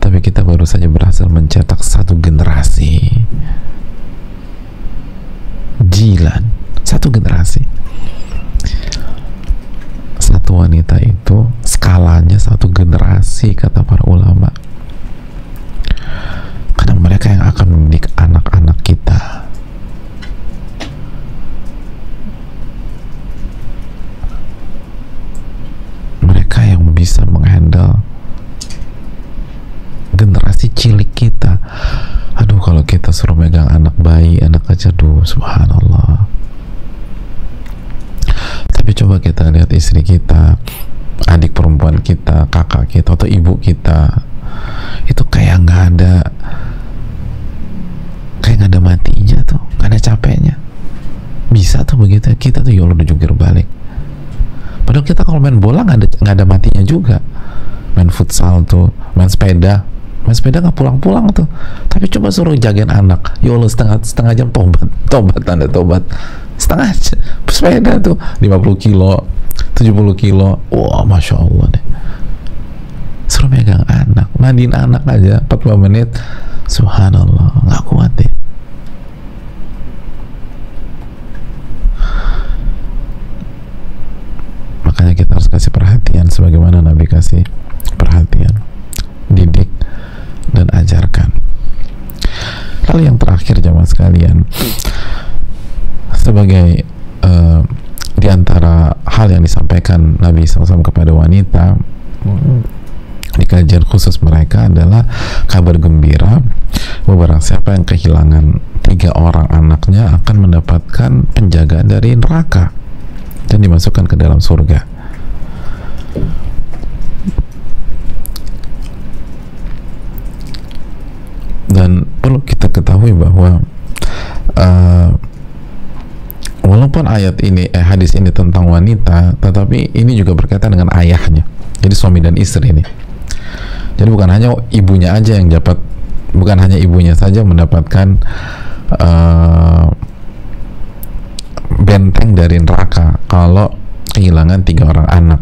tapi kita baru saja berhasil mencetak satu generasi. Jilan, satu generasi. Satu wanita itu skalanya satu generasi, kata para ulama, karena mereka yang akan mendidik anak-anak kita. Mereka yang bisa menghandle generasi cilik kita. Aduh, kalau kita suruh megang anak bayi, anak kecil, aduh, subhanallah. Tapi coba kita lihat istri kita, adik perempuan kita, kakak kita, atau ibu kita, itu kayak nggak ada matinya tuh, nggak ada capeknya. Bisa tuh begitu. Kita tuh ya Allah udah jungkir balik. Padahal kita kalau main bola nggak ada matinya juga. Main futsal tuh, main sepeda nggak pulang-pulang tuh. Tapi coba suruh jagain anak, ya Allah setengah jam tobat Anda tobat. Setengah jam sepeda tuh 50 kilo 70 kilo, wah Masya Allah deh. Suruh megang anak, mandiin anak aja 40 menit, subhanallah, nggak kuat deh. Makanya kita harus kasih perhatian sebagaimana Nabi kasih perhatian, didik dan ajarkan. Lalu yang terakhir jamaah sekalian, sebagai di antara hal yang disampaikan Nabi SAW kepada wanita di kajian khusus mereka adalah kabar gembira bahwa barang siapa yang kehilangan 3 orang anaknya akan mendapatkan penjagaan dari neraka dan dimasukkan ke dalam surga. Dan perlu kita ketahui bahwa walaupun hadis ini tentang wanita, tetapi ini juga berkaitan dengan ayahnya. Jadi suami dan istri ini. Jadi bukan hanya ibunya aja yang dapat, bukan hanya ibunya saja mendapatkan benteng dari neraka kalau kehilangan 3 orang anak,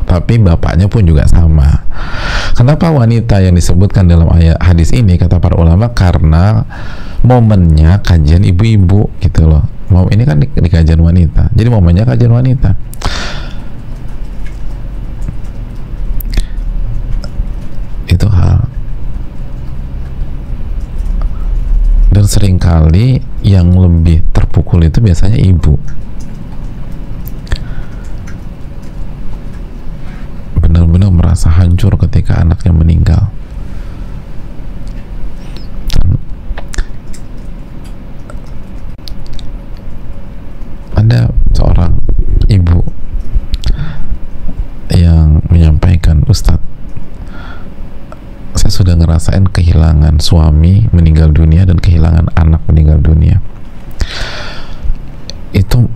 tapi bapaknya pun juga sama. Kenapa wanita yang disebutkan dalam ayat hadis ini, kata para ulama, karena momennya kajian ibu-ibu gitu loh. Ini kan di kajian wanita, jadi momennya kajian wanita. Itu hal. Dan seringkali yang lebih terpukul itu biasanya ibu. Benar-benar merasa hancur ketika anaknya meninggal. Ada seorang ibu yang menyampaikan, Ustadz, saya sudah ngerasain kehilangan suami meninggal dunia dan kehilangan anak meninggal dunia. Itu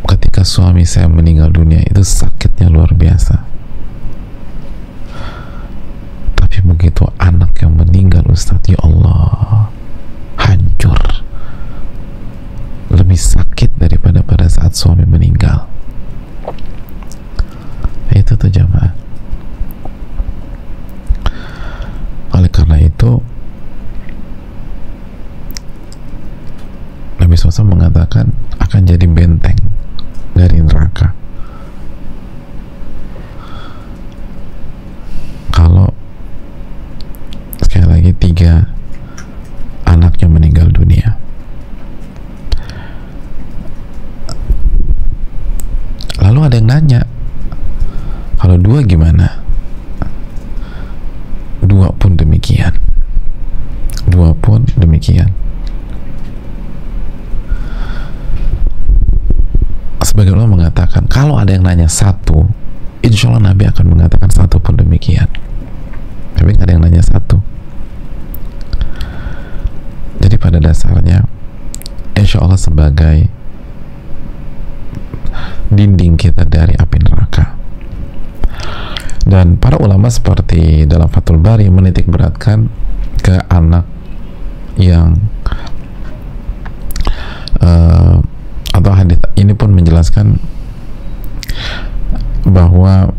ketika suami saya meninggal dunia itu sakitnya luar biasa. Tapi begitu anak yang meninggal, Ustadz, ya Allah, hancur. Lebih sakit daripada pada saat suami meninggal. Itu tuh jamaah. Oleh karena itu Nabi SAW mengatakan akan jadi benteng dari neraka kalau sekali lagi 3 anaknya meninggal dunia. Lalu ada yang nanya, kalau 2 gimana? 2 pun demikian. 2 pun demikian. Sebagian ulama mengatakan kalau ada yang nanya 1, insya Allah Nabi akan mengatakan 1 pun demikian. Tapi nggak ada yang nanya 1. Jadi pada dasarnya insya Allah sebagai dinding kita dari api neraka. Dan para ulama seperti dalam Fathul Bari menitik beratkan ke anak yang atau hadis ini pun menjelaskan bahwa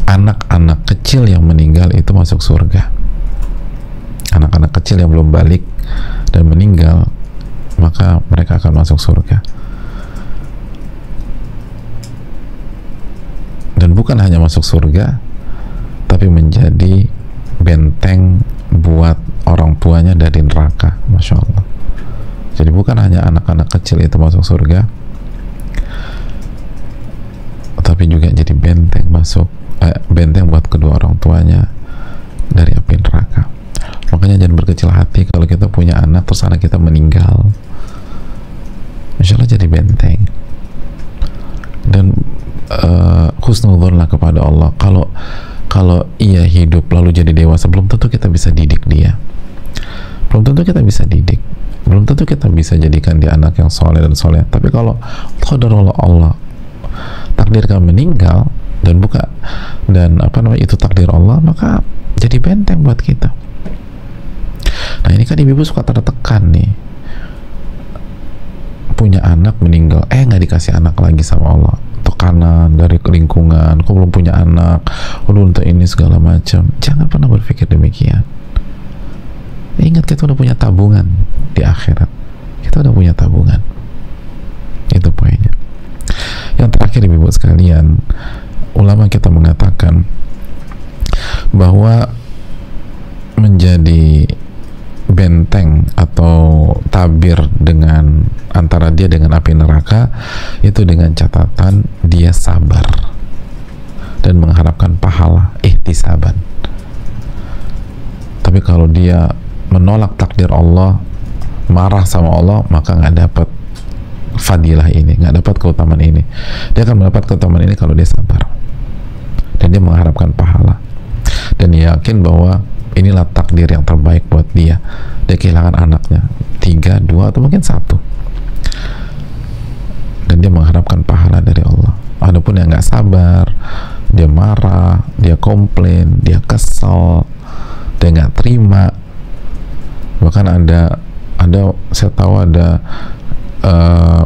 anak-anak kecil yang meninggal itu masuk surga. Anak-anak kecil yang belum balik dan meninggal, maka mereka akan masuk surga. Dan bukan hanya masuk surga, tapi menjadi benteng buat orang tuanya dari neraka. Masya Allah. Jadi bukan hanya anak-anak kecil itu masuk surga, tapi juga jadi benteng benteng buat kedua orang tuanya dari api neraka. Makanya jangan berkecil hati kalau kita punya anak terus anak kita meninggal. Insya Allah jadi benteng. Dan husnudzonlah kepada Allah, kalau ia hidup lalu jadi dewasa, belum tentu kita bisa didik dia, belum tentu kita bisa didik, belum tentu kita bisa jadikan dia anak yang soleh dan soleh. Tapi kalau qadarullah, Allah takdirkan meninggal dan itu takdir Allah, maka jadi benteng buat kita. Nah ini kan ibu suka tertekan nih, punya anak meninggal, nggak dikasih anak lagi sama Allah, tekanan dari lingkungan, kok belum punya anak, untuk ini segala macam. Jangan pernah berpikir demikian. Ingat, kita udah punya tabungan di akhirat, kita udah punya tabungan. Itu poinnya. Yang terakhir ibu sekalian, ulama kita mengatakan bahwa menjadi benteng atau tabir dengan antara dia dengan api neraka itu dengan catatan dia sabar dan mengharapkan pahala, ihtisaban. Tapi kalau dia menolak takdir Allah, marah sama Allah, maka nggak dapat fadilah ini, nggak dapat keutamaan ini. Dia akan mendapat keutamaan ini kalau dia sabar dan dia mengharapkan pahala dan dia yakin bahwa inilah takdir yang terbaik buat dia. Dia kehilangan anaknya 3, 2 atau mungkin 1, dan dia mengharapkan pahala dari Allah. Adapun yang nggak sabar, dia marah, dia komplain, dia kesel, dia nggak terima. Bahkan ada saya tahu ada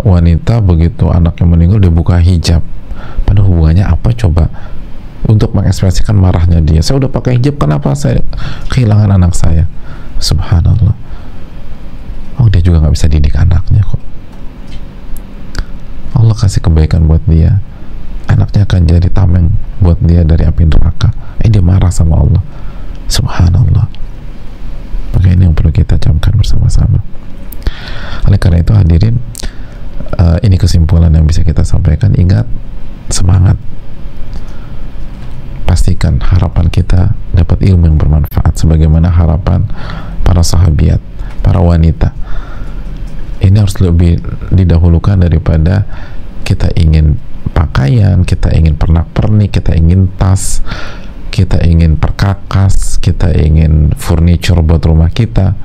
wanita begitu anaknya meninggal dia buka hijab, padahal hubungannya apa coba untuk mengekspresikan marahnya dia. Saya udah pakai hijab, kenapa saya kehilangan anak saya? Subhanallah. Oh, dia juga nggak bisa didik anaknya kok. Allah kasih kebaikan buat dia, anaknya akan jadi tameng buat dia dari api neraka. Dia marah sama Allah. Subhanallah. Maka ini yang perlu kita camkan bersama. bersama-sama. Oleh karena itu hadirin, ini kesimpulan yang bisa kita sampaikan. Ingat, semangat, pastikan harapan kita dapat ilmu yang bermanfaat sebagaimana harapan para sahabiat, para wanita. Ini harus lebih didahulukan daripada kita ingin pakaian, kita ingin pernak-pernik, kita ingin tas, kita ingin perkakas, kita ingin furniture buat rumah kita.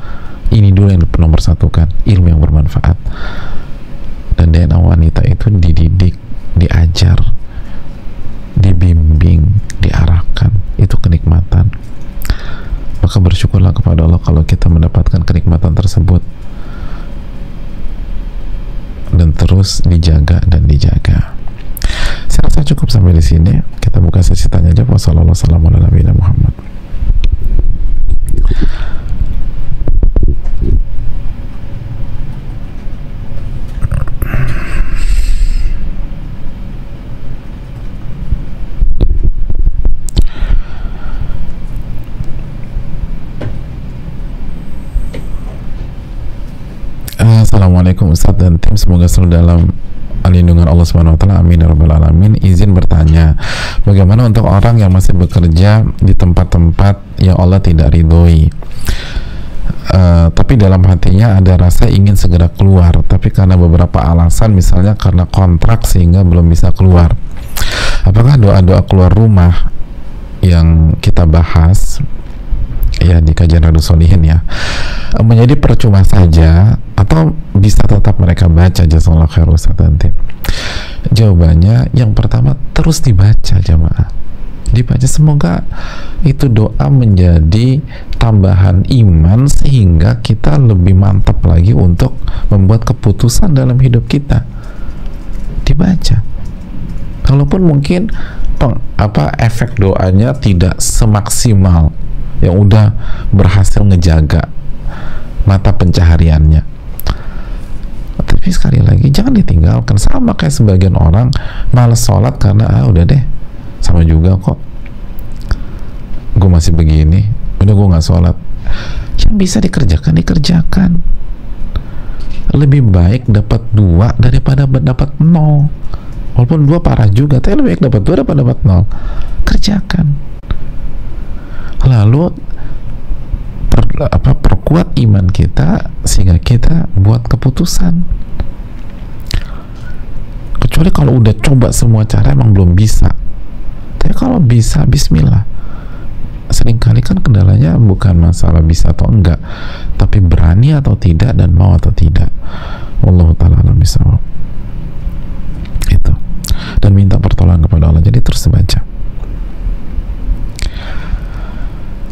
Ini dulu yang nomor satukan, ilmu yang bermanfaat. Dan DNA wanita itu dididik, diajar, dibimbing, diarahkan. Itu kenikmatan. Maka bersyukurlah kepada Allah kalau kita mendapatkan kenikmatan tersebut, dan terus dijaga dan dijaga. Saya rasa cukup sampai di sini. Kita buka sesi tanya jawab. Wassalamualaikum warahmatullahi wabarakatuh. Assalamualaikum Ustadz dan tim, semoga selalu dalam lindungan Allah Subhanahu wa taala, amin ya rabbal alamin. Izin bertanya, bagaimana untuk orang yang masih bekerja di tempat-tempat yang Allah tidak ridhoi, tapi dalam hatinya ada rasa ingin segera keluar, tapi karena beberapa alasan, misalnya karena kontrak sehingga belum bisa keluar. Apakah doa-doa keluar rumah yang kita bahas ya di kajian Riyadhus Shalihin ya menjadi percuma saja, atau bisa tetap mereka baca? Jazakallahu khair Ustaz nanti. Jawabannya yang pertama, terus dibaca jamaah, dibaca. Semoga itu doa menjadi tambahan iman sehingga kita lebih mantap lagi untuk membuat keputusan dalam hidup kita. Dibaca, walaupun mungkin efek doanya tidak semaksimal yang udah berhasil ngejaga mata pencahariannya, tapi sekali lagi jangan ditinggalkan. Sama kayak sebagian orang malas sholat karena udah deh, sama juga kok gue masih begini, udah gue nggak sholat. Yang bisa dikerjakan. Lebih baik dapat 2 daripada dapat 0. Walaupun 2 parah juga, tapi lebih baik dapat 2 daripada dapat 0. Kerjakan. Lalu perkuat iman kita sehingga kita buat keputusan. Kecuali kalau udah coba semua cara emang belum bisa. Tapi kalau bisa, bismillah. Seringkali kan kendalanya bukan masalah bisa atau enggak, tapi berani atau tidak dan mau atau tidak. Wallahu ta'ala a'lam bishawab. Itu. Dan minta pertolongan kepada Allah. Jadi terus dibaca.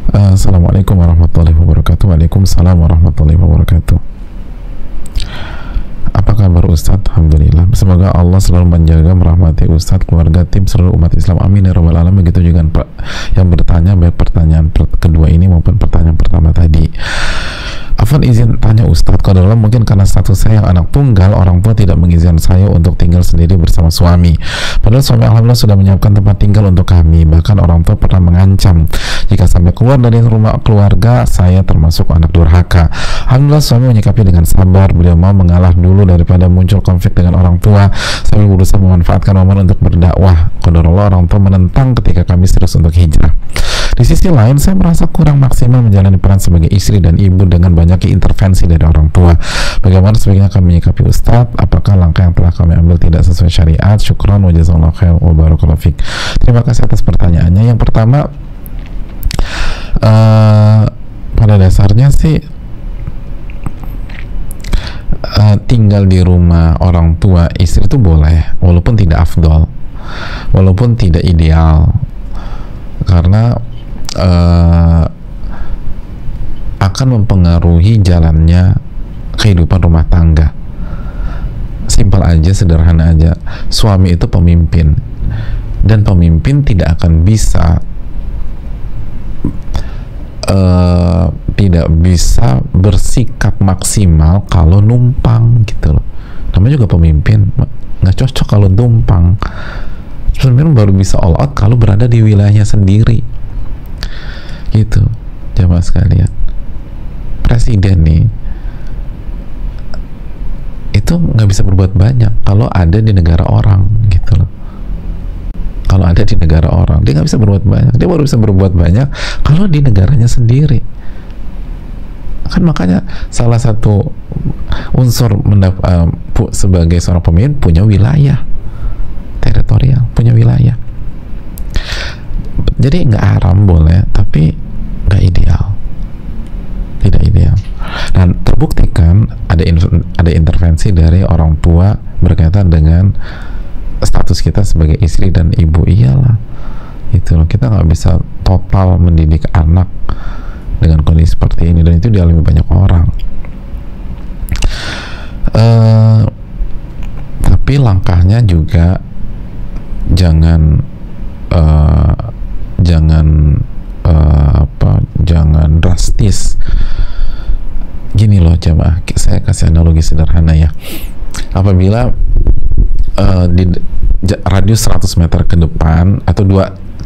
Assalamualaikum warahmatullahi wabarakatuh. Waalaikumsalam warahmatullahi wabarakatuh. Apa kabar Ustadz? Alhamdulillah. Semoga Allah selalu menjaga, merahmati Ustadz, keluarga, tim, seluruh umat Islam. Amin ya rabbal alamin. Begitu juga yang bertanya, baik pertanyaan kedua ini maupun pertanyaan pertama tadi. Afwan, izin tanya Ustadz, kalau dalam mungkin karena status saya yang anak tunggal, orang tua tidak mengizinkan saya untuk tinggal sendiri bersama suami. Padahal suami alhamdulillah sudah menyiapkan tempat tinggal untuk kami. Bahkan orang tua pernah mengancam jika sampai keluar dari rumah keluarga saya termasuk anak durhaka. Alhamdulillah suami menyikapi dengan sabar. Beliau mau mengalah dulu daripada muncul konflik dengan orang tua. Sambil berusaha memanfaatkan momen untuk berdakwah. Qadarullah, orang tua menentang ketika kami serius untuk hijrah. Di sisi lain, saya merasa kurang maksimal menjalani peran sebagai istri dan ibu dengan banyaknya intervensi dari orang tua. Bagaimana sebaiknya kami menyikapi Ustadz? Apakah langkah yang telah kami ambil tidak sesuai syariat? Syukran wa jazakallahu khair wa barakallahu fiik. Terima kasih atas pertanyaannya. Yang pertama, pada dasarnya sih tinggal di rumah orang tua istri itu boleh, walaupun tidak afdol, walaupun tidak ideal, karena akan mempengaruhi jalannya kehidupan rumah tangga. Simpel aja, sederhana aja. Suami itu pemimpin, dan pemimpin tidak akan bisa bersikap maksimal kalau numpang gitu loh. Namanya juga pemimpin, nggak cocok kalau numpang. Pemimpin baru bisa all out kalau berada di wilayahnya sendiri gitu. Jamaah sekalian, presiden nih itu nggak bisa berbuat banyak kalau ada di negara orang gitu loh. Kalau ada di negara orang, dia nggak bisa berbuat banyak. Dia baru bisa berbuat banyak kalau di negaranya sendiri. Kan makanya salah satu unsur sebagai seorang pemimpin punya wilayah teritorial, punya wilayah. Jadi nggak haram boleh, tapi nggak ideal, tidak ideal. Dan terbuktikan ada intervensi dari orang tua berkaitan dengan status kita sebagai istri dan ibu. Iyalah, itu loh, kita nggak bisa total mendidik anak dengan kondisi seperti ini, dan itu dialami banyak orang. Tapi langkahnya juga jangan jangan drastis. Gini loh jamaah, saya kasih analogi sederhana ya. Apabila di radius 100 meter ke depan atau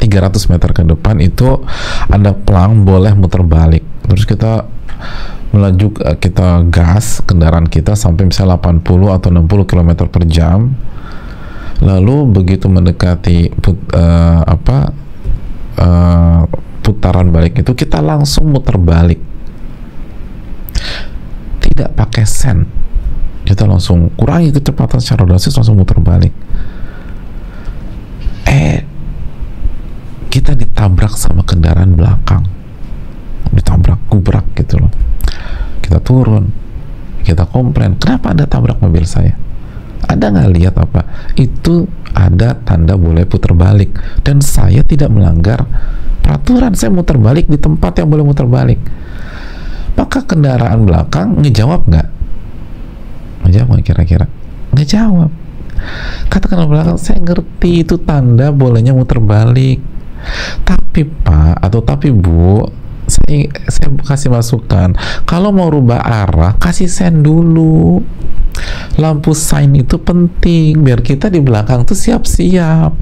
300 meter ke depan itu ada pelang boleh muter balik, terus kita melaju, kita gas kendaraan kita sampai misalnya 80 atau 60 km per jam, lalu begitu mendekati putaran balik itu kita langsung muter balik, tidak pakai sen, kita langsung kurangi kecepatan secara drastis, langsung muter balik. Kita ditabrak sama kendaraan belakang, ditabrak, gubrak gitu loh. Kita turun, kita komplain, kenapa Anda tabrak mobil saya? Anda nggak lihat apa? Itu ada tanda boleh putar balik, dan saya tidak melanggar peraturan, saya muter balik di tempat yang boleh muter balik. Maka kendaraan belakang ngejawab nggak? Ngejawab nggak kira-kira? Ngejawab. Kata kendaraan belakang, saya ngerti itu tanda bolehnya muter balik, tapi Pak atau tapi Bu, saya kasih masukan, kalau mau rubah arah kasih sen dulu. Lampu sign itu penting biar kita di belakang tuh siap-siap.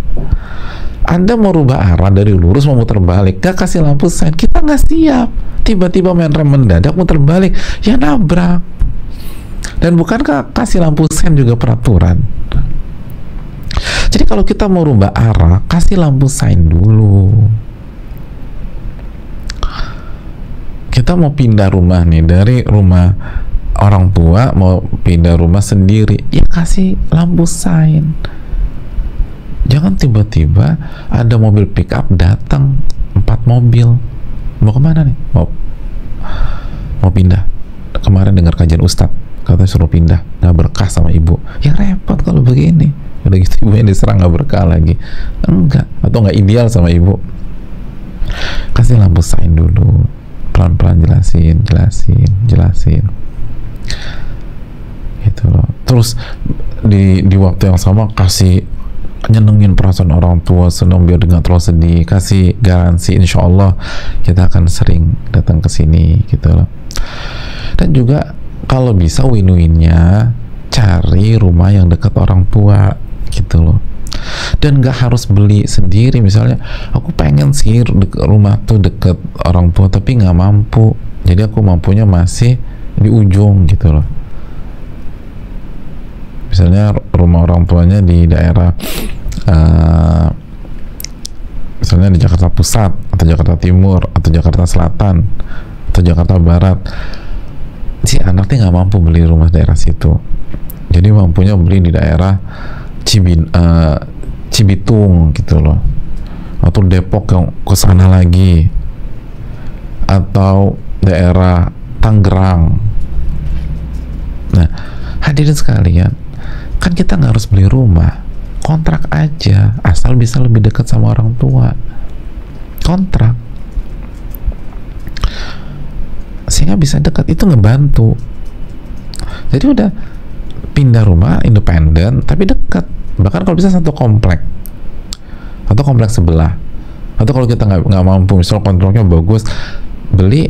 Anda mau rubah arah dari lurus mau muter balik, gak kasih lampu sign, kita nggak siap, tiba-tiba main rem mendadak muter balik, ya nabrak. Dan bukankah kasih lampu sign juga peraturan? Jadi kalau kita mau rubah arah, kasih lampu sign dulu. Kita mau pindah rumah nih, dari rumah orang tua mau pindah rumah sendiri, ya kasih lampu sign. Jangan tiba-tiba ada mobil pick up datang 4 mobil, mau kemana nih? Mau pindah. Kemarin dengar kajian Ustadz, katanya suruh pindah, nggak berkah sama ibu. Ya repot kalau begini. Udah gitu ibu yang diserang nggak berkah lagi, enggak, atau nggak ideal sama ibu. Kasih lampu sign dulu, pelan-pelan jelasin gitu loh. Terus di waktu yang sama kasih nyenengin perasaan orang tua, senang biar nggak terlalu sedih, kasih garansi insya Allah kita akan sering datang ke sini gitu loh. Dan juga kalau bisa win-winnya cari rumah yang dekat orang tua gitu loh, dan nggak harus beli sendiri. Misalnya aku pengen sih rumah tuh deket orang tua tapi nggak mampu, jadi aku mampunya masih di ujung gitu loh. Misalnya rumah orang tuanya di daerah misalnya di Jakarta Pusat atau Jakarta Timur atau Jakarta Selatan atau Jakarta Barat, si anaknya nggak mampu beli rumah daerah situ, jadi mampunya beli di daerah Cibitung gitu loh, atau Depok yang ke sana lagi, atau daerah Tangerang. Nah, hadirin sekalian, kan kita nggak harus beli rumah, kontrak aja, asal bisa lebih dekat sama orang tua, kontrak, sehingga bisa dekat, itu ngebantu. Jadi udah pindah rumah independen tapi dekat, bahkan kalau bisa satu komplek atau komplek sebelah. Atau kalau kita nggak mampu, misal kontraknya bagus, beli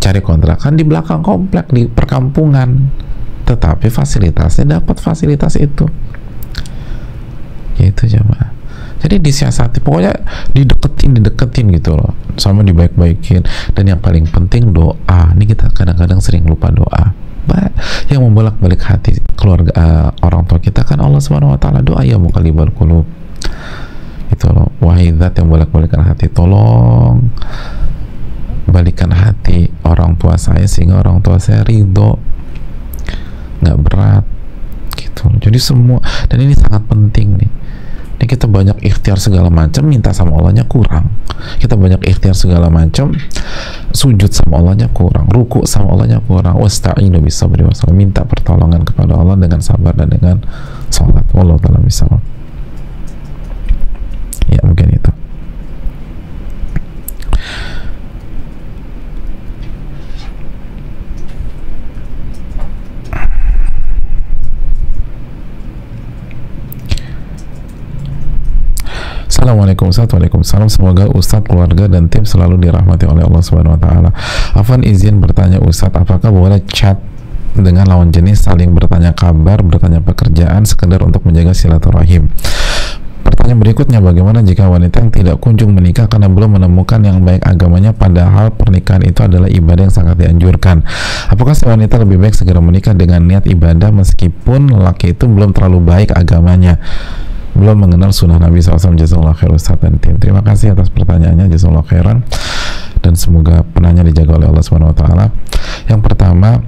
cari kontrakan di belakang komplek di perkampungan, tetapi fasilitasnya dapat fasilitas itu. Gitu jemaah. Jadi disiasati, pokoknya dideketin gitu loh, sama dibaik-baikin. Dan yang paling penting doa. Ini kita kadang-kadang sering lupa doa. Yang membolak-balik hati keluarga, orang tua kita kan Allah Subhanahu wa taala. Doa ya muqallibal qulub. Itu loh, wahai zat yang bolak-balikan hati, tolong balikan hati orang tua saya sehingga orang tua saya ridho, nggak berat gitu. Jadi semua, dan ini sangat penting nih. Ini kita banyak ikhtiar segala macam, minta sama Allahnya kurang. Kita banyak ikhtiar segala macam, sujud sama Allahnya kurang, ruku sama Allahnya kurang. Wasta'inu bisabri wassalam, minta pertolongan kepada Allah dengan sabar dan dengan salat. Wallahu ta'ala bisawab. Ya mungkin itu. Assalamualaikum Ustaz. Waalaikumsalam. Semoga Ustadz, keluarga dan tim selalu dirahmati oleh Allah Subhanahu wa taala. Afwan izin bertanya Ustadz, apakah boleh chat dengan lawan jenis, saling bertanya kabar, bertanya pekerjaan, sekedar untuk menjaga silaturahim? Pertanyaan berikutnya, bagaimana jika wanita yang tidak kunjung menikah karena belum menemukan yang baik agamanya, padahal pernikahan itu adalah ibadah yang sangat dianjurkan? Apakah si wanita lebih baik segera menikah dengan niat ibadah meskipun lelaki itu belum terlalu baik agamanya, belum mengenal sunnah Nabi SAW? Jazakallahu khairan Ustaz dan tim. Terima kasih atas pertanyaannya, jazakallahu khairan, dan semoga penanya dijaga oleh Allah Subhanahu wa taala. Yang pertama,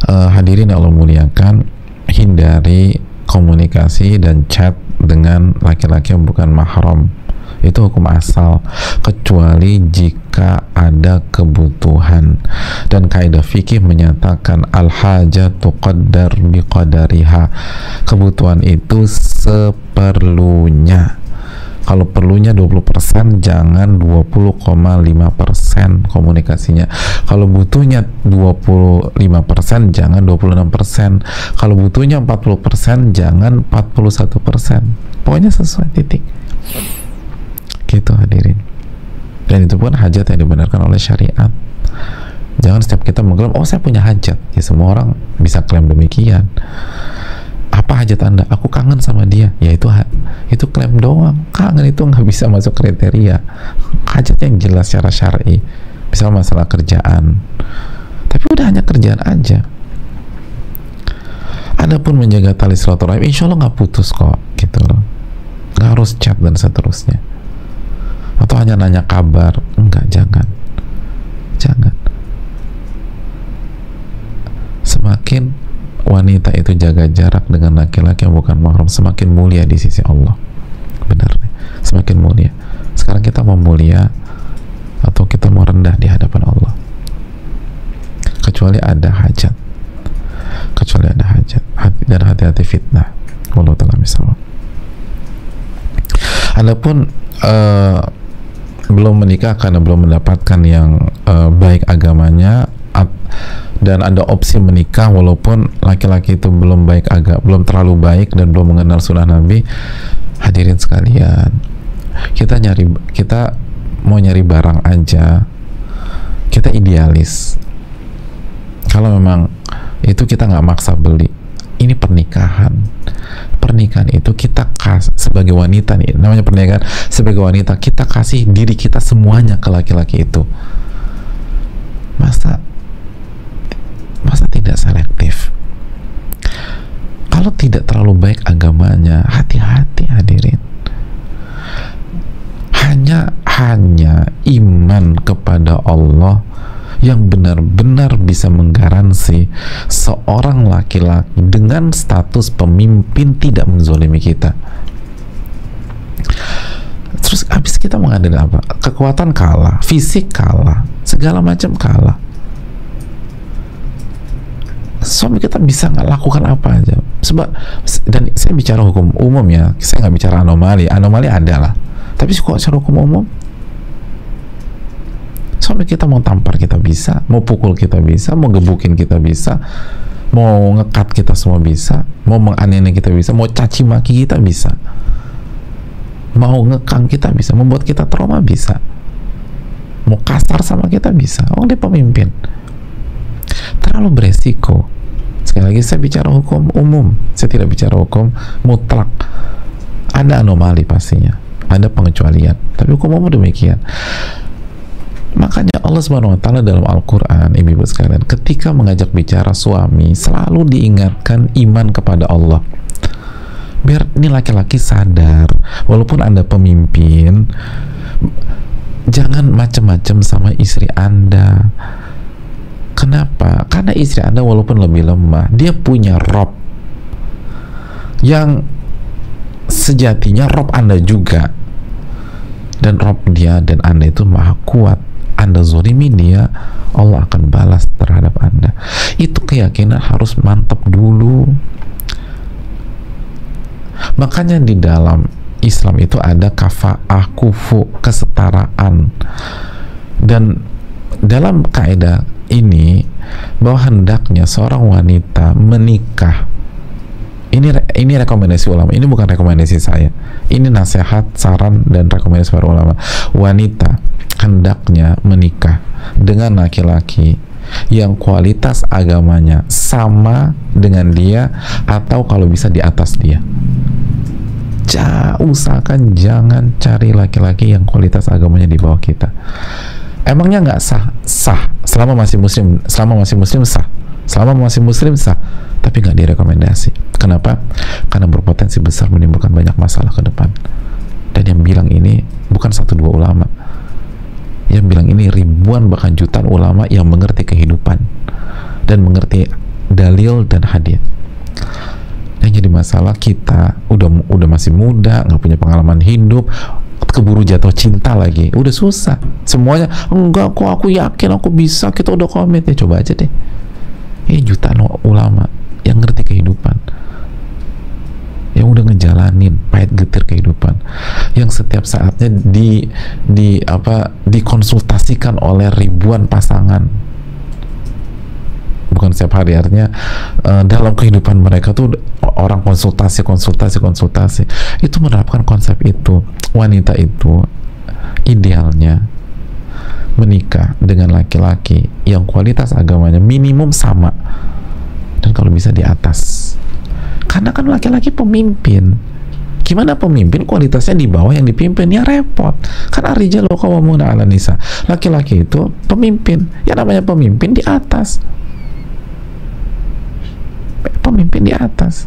hadirin yang Allah muliakan, hindari komunikasi dan chat dengan laki-laki yang bukan mahram. Itu hukum asal, kecuali jika ada kebutuhan, dan kaidah fikih menyatakan al-hajatu qaddar biqadariha, kebutuhan itu seperlunya. Kalau perlunya 20%, jangan 20,5% komunikasinya. Kalau butuhnya 25%, jangan 26%. Kalau butuhnya 40%, jangan 41%. Pokoknya sesuai, titik. Gitu hadirin. Dan itu pun hajat yang dibenarkan oleh syariat. Jangan setiap kita mengklaim, oh saya punya hajat. Ya semua orang bisa klaim demikian. Apa hajat Anda? Aku kangen sama dia. Ya itu klaim doang. Kangen itu nggak bisa masuk kriteria. Hajat yang jelas secara syar'i. Misal masalah kerjaan. Tapi udah hanya kerjaan aja. Adapun menjaga tali silaturahim, insya Allah nggak putus kok, gitu loh. Nggak harus chat dan seterusnya. Atau hanya nanya kabar. Enggak, jangan. Semakin wanita itu jaga jarak dengan laki-laki yang bukan mahram, semakin mulia di sisi Allah. Benar nih, semakin mulia. Sekarang kita mau mulia atau kita mau rendah di hadapan Allah? Kecuali ada hajat. Dan hati-hati fitnah. Wallahu ta'ala misal. Adapun belum menikah karena belum mendapatkan yang baik agamanya, dan ada opsi menikah walaupun laki-laki itu belum terlalu baik dan belum mengenal sunnah Nabi. Hadirin sekalian, kita mau nyari barang aja, kita idealis. Kalau memang itu kita nggak maksa beli. Ini pernikahan itu kita sebagai wanita nih, namanya pernikahan. Sebagai wanita kita kasih diri kita semuanya ke laki-laki itu. Masa tidak selektif? Kalau tidak terlalu baik agamanya, hati-hati hadirin. Hanya iman kepada Allah yang benar-benar bisa menggaransi seorang laki-laki dengan status pemimpin tidak menzolimi kita. Terus habis kita mengandalkan apa? Kekuatan kalah, fisik kalah, segala macam kalah. Suami kita bisa nggak lakukan apa aja. Sebab, dan saya bicara hukum umum ya, saya nggak bicara anomali ada lah. Tapi kok secara hukum umum, suami kita mau tampar kita bisa, mau pukul kita bisa, mau gebukin kita bisa, mau ngekat kita semua bisa, mau menganiaya kita bisa, mau caci maki kita bisa, mau ngekang kita bisa, membuat kita trauma bisa, mau kasar sama kita bisa. Oh, dia pemimpin. Terlalu beresiko. Sekali lagi saya bicara hukum umum, saya tidak bicara hukum mutlak. Ada anomali pastinya, ada pengecualian, tapi hukum umum demikian. Makanya Allah Subhanahu wa taala dalam Al-Qur'an, ibu-ibu sekalian, ketika mengajak bicara suami selalu diingatkan iman kepada Allah. Biar ini laki-laki sadar, walaupun Anda pemimpin, jangan macam-macam sama istri Anda. Kenapa? Karena istri Anda walaupun lebih lemah, dia punya Rob yang sejatinya Rob Anda juga, dan Rob dia dan Anda itu maha kuat. Anda zolimi dia, Allah akan balas terhadap Anda. Itu keyakinan harus mantap dulu. Makanya di dalam Islam itu ada kafa'ah, kufu, kesetaraan. Dan dalam kaidah ini bahwa hendaknya seorang wanita menikah, ini rekomendasi ulama, ini bukan rekomendasi saya, ini nasihat, saran, dan rekomendasi para ulama. Wanita hendaknya menikah dengan laki-laki yang kualitas agamanya sama dengan dia, atau kalau bisa di atas dia. Usahakan jangan cari laki-laki yang kualitas agamanya di bawah kita. Emangnya nggak sah selama masih muslim sah, selama masih muslim sah, tapi nggak direkomendasi. Kenapa? Karena berpotensi besar menimbulkan banyak masalah ke depan. Dan yang bilang ini bukan 1-2 ulama, yang bilang ini ribuan bahkan jutaan ulama yang mengerti kehidupan dan mengerti dalil dan hadis. Yang jadi masalah kita udah masih muda, nggak punya pengalaman hidup, keburu jatuh cinta lagi, udah susah semuanya. Enggak kok, aku yakin aku bisa, kita udah komit ya. Coba aja deh, ini jutaan ulama yang ngerti kehidupan, yang udah ngejalanin pahit getir kehidupan, yang setiap saatnya dikonsultasikan oleh ribuan pasangan, bukan setiap hari, artinya dalam kehidupan mereka tuh orang konsultasi, itu menerapkan konsep itu. Wanita itu idealnya menikah dengan laki-laki yang kualitas agamanya minimum sama, dan kalau bisa di atas. Karena kan laki-laki pemimpin, gimana pemimpin kualitasnya di bawah yang dipimpin? Ya repot. Kan ar-rijalu qawwamuna 'alan nisa, laki-laki itu pemimpin, ya namanya pemimpin di atas, pemimpin di atas.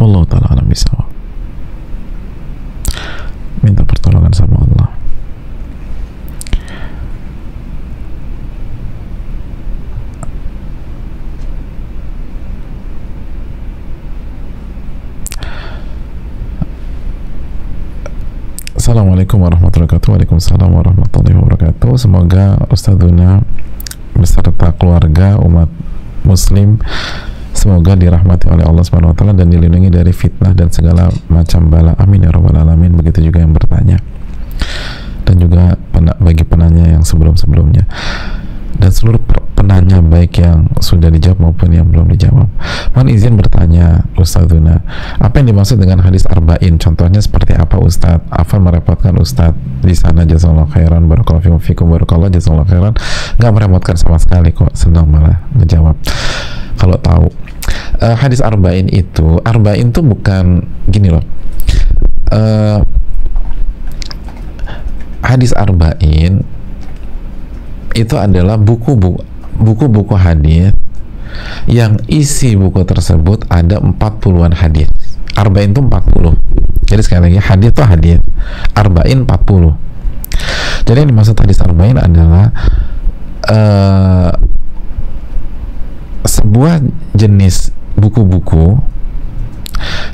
Allah ta'ala alam bisawab. Minta pertolongan sama Allah. Assalamualaikum warahmatullahi wabarakatuh. Waalaikumsalam warahmatullahi wabarakatuh. Semoga Ustadzuna beserta keluarga umat muslim semoga dirahmati oleh Allah Subhanahu wa taala dan dilindungi dari fitnah dan segala macam bala. Amin ya rabbal alamin. Begitu juga yang bertanya, dan juga bagi penanya yang sebelum-sebelumnya, dan seluruh penanya baik yang sudah dijawab maupun yang belum dijawab. Mohon izin bertanya Ustadzuna, apa yang dimaksud dengan hadis arba'in? Contohnya seperti apa Ustadz? Afan merepotkan Ustadz di sana. Jazakallahu khairan, barakallahu fikum, barakallahu, jazakallahu khairan. Nggak merepotkan sama sekali kok, senang malah ngejawab kalau tahu. Hadis arba'in itu bukan gini loh. Hadis arba'in itu adalah buku-buku hadis yang isi buku tersebut ada 40-an hadis. Arba'in itu 40. Jadi sekali lagi, hadis itu hadis, arba'in 40. Jadi yang dimaksud hadis arba'in adalah sebuah jenis buku-buku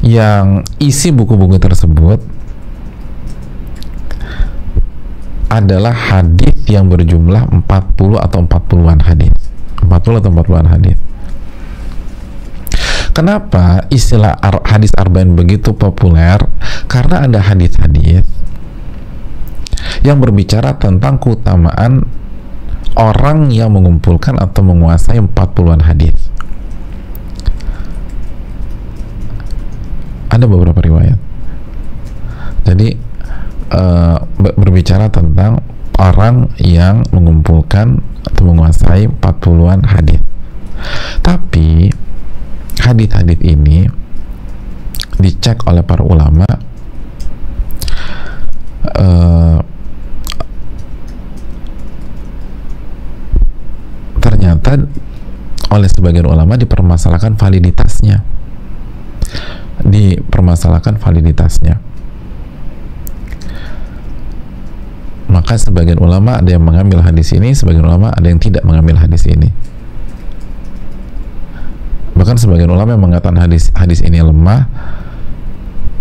yang isi buku-buku tersebut adalah hadis yang berjumlah 40 atau 40-an hadis. 40 atau 40-an hadis. Kenapa istilah hadis arba'in begitu populer? Karena ada hadis-hadis yang berbicara tentang keutamaan orang yang mengumpulkan atau menguasai 40-an hadis. Ada beberapa riwayat. Jadi berbicara tentang orang yang mengumpulkan atau menguasai 40-an hadis. Tapi hadis-hadis ini dicek oleh para ulama, ternyata oleh sebagian ulama dipermasalahkan validitasnya, maka sebagian ulama ada yang mengambil hadis ini, sebagian ulama ada yang tidak mengambil hadis ini. Bahkan sebagian ulama yang mengatakan hadis ini lemah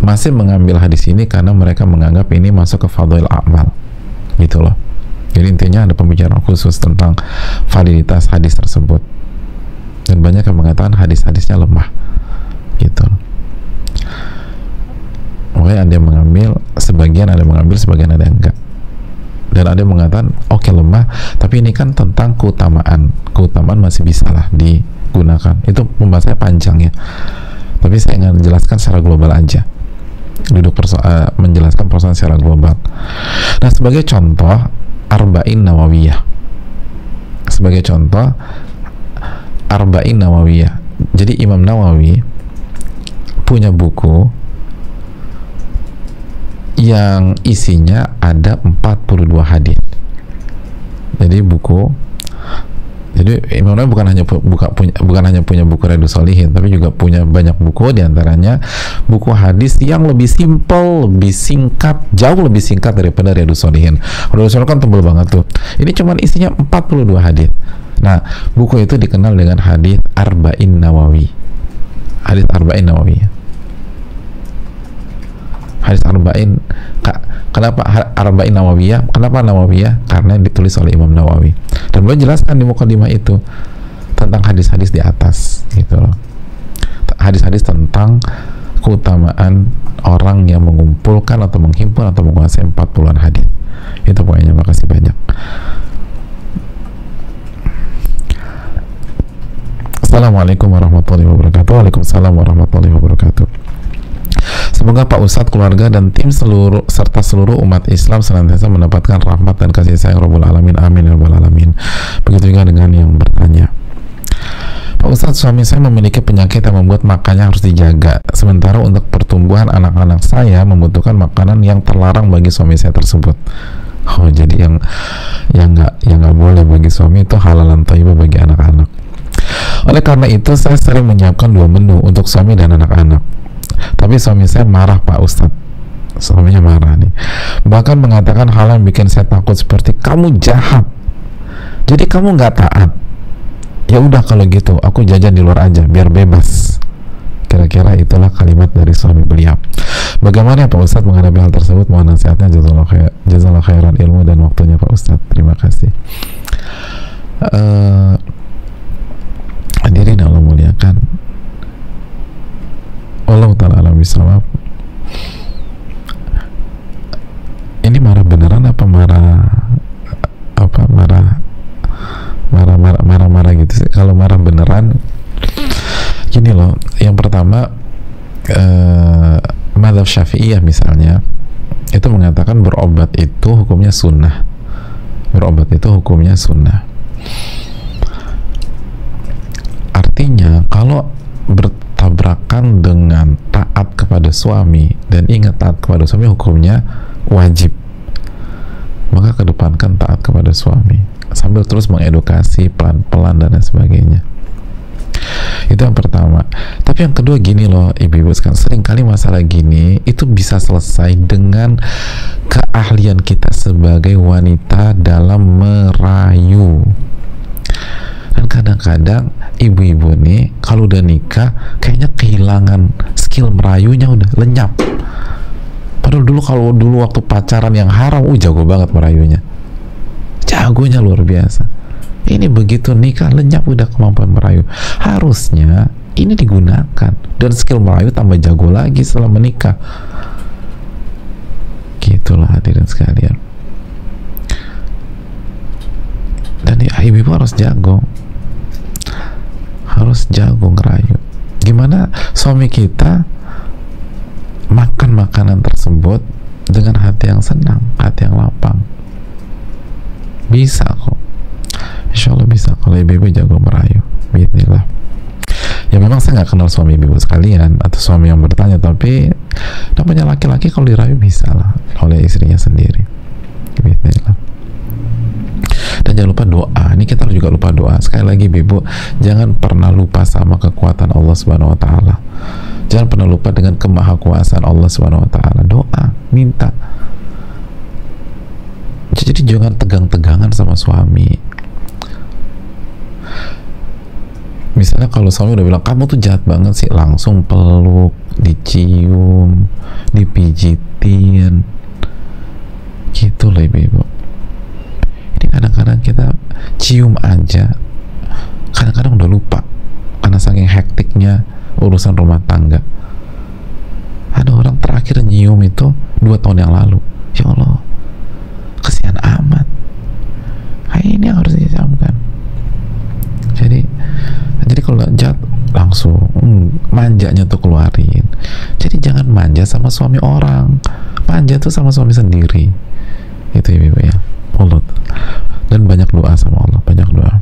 masih mengambil hadis ini karena mereka menganggap ini masuk ke fadhail a'mal, gitu loh. Jadi intinya ada pembicaraan khusus tentang validitas hadis tersebut, dan banyak yang mengatakan hadis-hadisnya lemah, gitu. Makanya ada yang mengambil sebagian, ada yang mengambil sebagian, ada yang enggak. Dan ada yang mengatakan oke, lemah, tapi ini kan tentang keutamaan masih bisa lah digunakan. Itu pembahasannya panjang ya, tapi saya ingin menjelaskan secara global aja, menjelaskan persoalan secara global. Nah, sebagai contoh Arba'in Nawawiyah, jadi Imam Nawawi punya buku yang isinya ada 42 hadis. Jadi Imam Nawawi bukan hanya punya buku Riyadhus Shalihin, tapi juga punya banyak buku, diantaranya buku hadis yang lebih simpel, lebih singkat, jauh lebih singkat daripada Riyadhus Shalihin. Riyadhus Shalihin kan tebal banget tuh. Ini cuman isinya 42 hadis. Nah, buku itu dikenal dengan hadis Arba'in Nawawi. Hadis Arba'in Nawawi. Hadis Arba'in. Kenapa Arba'in Nawawiyah? Kenapa Nawawiyah? Karena ditulis oleh Imam Nawawi. Dan beliau jelaskan di mukadimah itu tentang hadis-hadis di atas, gitu loh. Hadis-hadis tentang keutamaan orang yang mengumpulkan atau menghimpun atau menguasai 40-an hadis. Itu pokoknya. Makasih banyak. Assalamualaikum warahmatullahi wabarakatuh. Waalaikumsalam warahmatullahi wabarakatuh. Semoga Pak Ustadz, keluarga, dan tim serta seluruh umat Islam senantiasa mendapatkan rahmat dan kasih sayang Rabbul Alamin. Amin ya Rabbal Alamin. Begitu juga dengan yang bertanya. Pak Ustadz, suami saya memiliki penyakit yang membuat makannya harus dijaga. Sementara untuk pertumbuhan anak-anak saya membutuhkan makanan yang terlarang bagi suami saya tersebut. Oh, jadi yang nggak boleh bagi suami itu halalan thayyibah bagi anak-anak. Oleh karena itu saya sering menyiapkan 2 menu untuk suami dan anak-anak. Tapi suami saya marah, Pak Ustadz. Suaminya marah nih, bahkan mengatakan hal yang bikin saya takut, seperti kamu jahat, jadi kamu nggak taat. Ya udah kalau gitu aku jajan di luar aja biar bebas. Kira-kira itulah kalimat dari suami beliau. Bagaimana Pak Ustadz menghadapi hal tersebut? Mohon nasihatnya. Jazakallahu khairan ilmu dan waktunya Pak Ustadz. Terima kasih. Hadirin Allah muliakan, Allah ta'ala alam bisawab. Ini marah beneran apa marah gitu sih? Kalau marah beneran gini loh, yang pertama mazhab Syafi'iyah misalnya itu mengatakan berobat itu hukumnya sunnah. Artinya kalau bertabrakan dengan taat kepada suami, dan ingat, taat kepada suami hukumnya wajib, maka kedepankan taat kepada suami sambil terus mengedukasi pelan-pelan dan lain sebagainya. Itu yang pertama. Tapi yang kedua gini loh ibu-ibu sekalian, seringkali masalah gini itu bisa selesai dengan keahlian kita sebagai wanita dalam merayu. Dan kadang-kadang ibu-ibu nih kalau udah nikah kayaknya kehilangan skill merayunya, udah lenyap. Padahal dulu waktu pacaran yang haram, jago banget merayunya, jagonya luar biasa. Ini begitu nikah lenyap udah kemampuan merayu. Harusnya ini digunakan dan skill merayu tambah jago lagi setelah menikah. Gitulah hadirin sekalian. Dan ibu-ibu harus jago ngerayu. Gimana suami kita makan makanan tersebut dengan hati yang senang, hati yang lapang? Bisa kok, insya Allah bisa kalau ibu-ibu jago merayu. Bismillah. Ya memang saya nggak kenal suami ibu sekalian atau suami yang bertanya, tapi namanya laki-laki kalau dirayu bisa lah oleh istrinya sendiri. Bismillah. Dan jangan lupa doa. Ini kita juga lupa doa. Sekali lagi Ibu, jangan pernah lupa sama kekuatan Allah Subhanahu wa taala. Jangan pernah lupa dengan kemahakuasaan Allah Subhanahu wa taala. Doa, minta. Jadi jangan tegang-tegangan sama suami. Misalnya kalau suami udah bilang kamu tuh jahat banget sih, langsung peluk, dicium, dipijitin, gitu loh ibu-ibu. Ini kadang-kadang kita cium aja, kadang-kadang udah lupa karena saking hektiknya urusan rumah tangga. Ada orang terakhir nyium itu 2 tahun yang lalu. Ya Allah, kesian amat. Nah, ini yang harus dicamkan. Jadi kalau jahat langsung manjanya tuh keluarin. Jadi jangan manja sama suami orang, manja tuh sama suami sendiri. Itu ibu ya, Allah. Dan banyak doa sama Allah, banyak doa.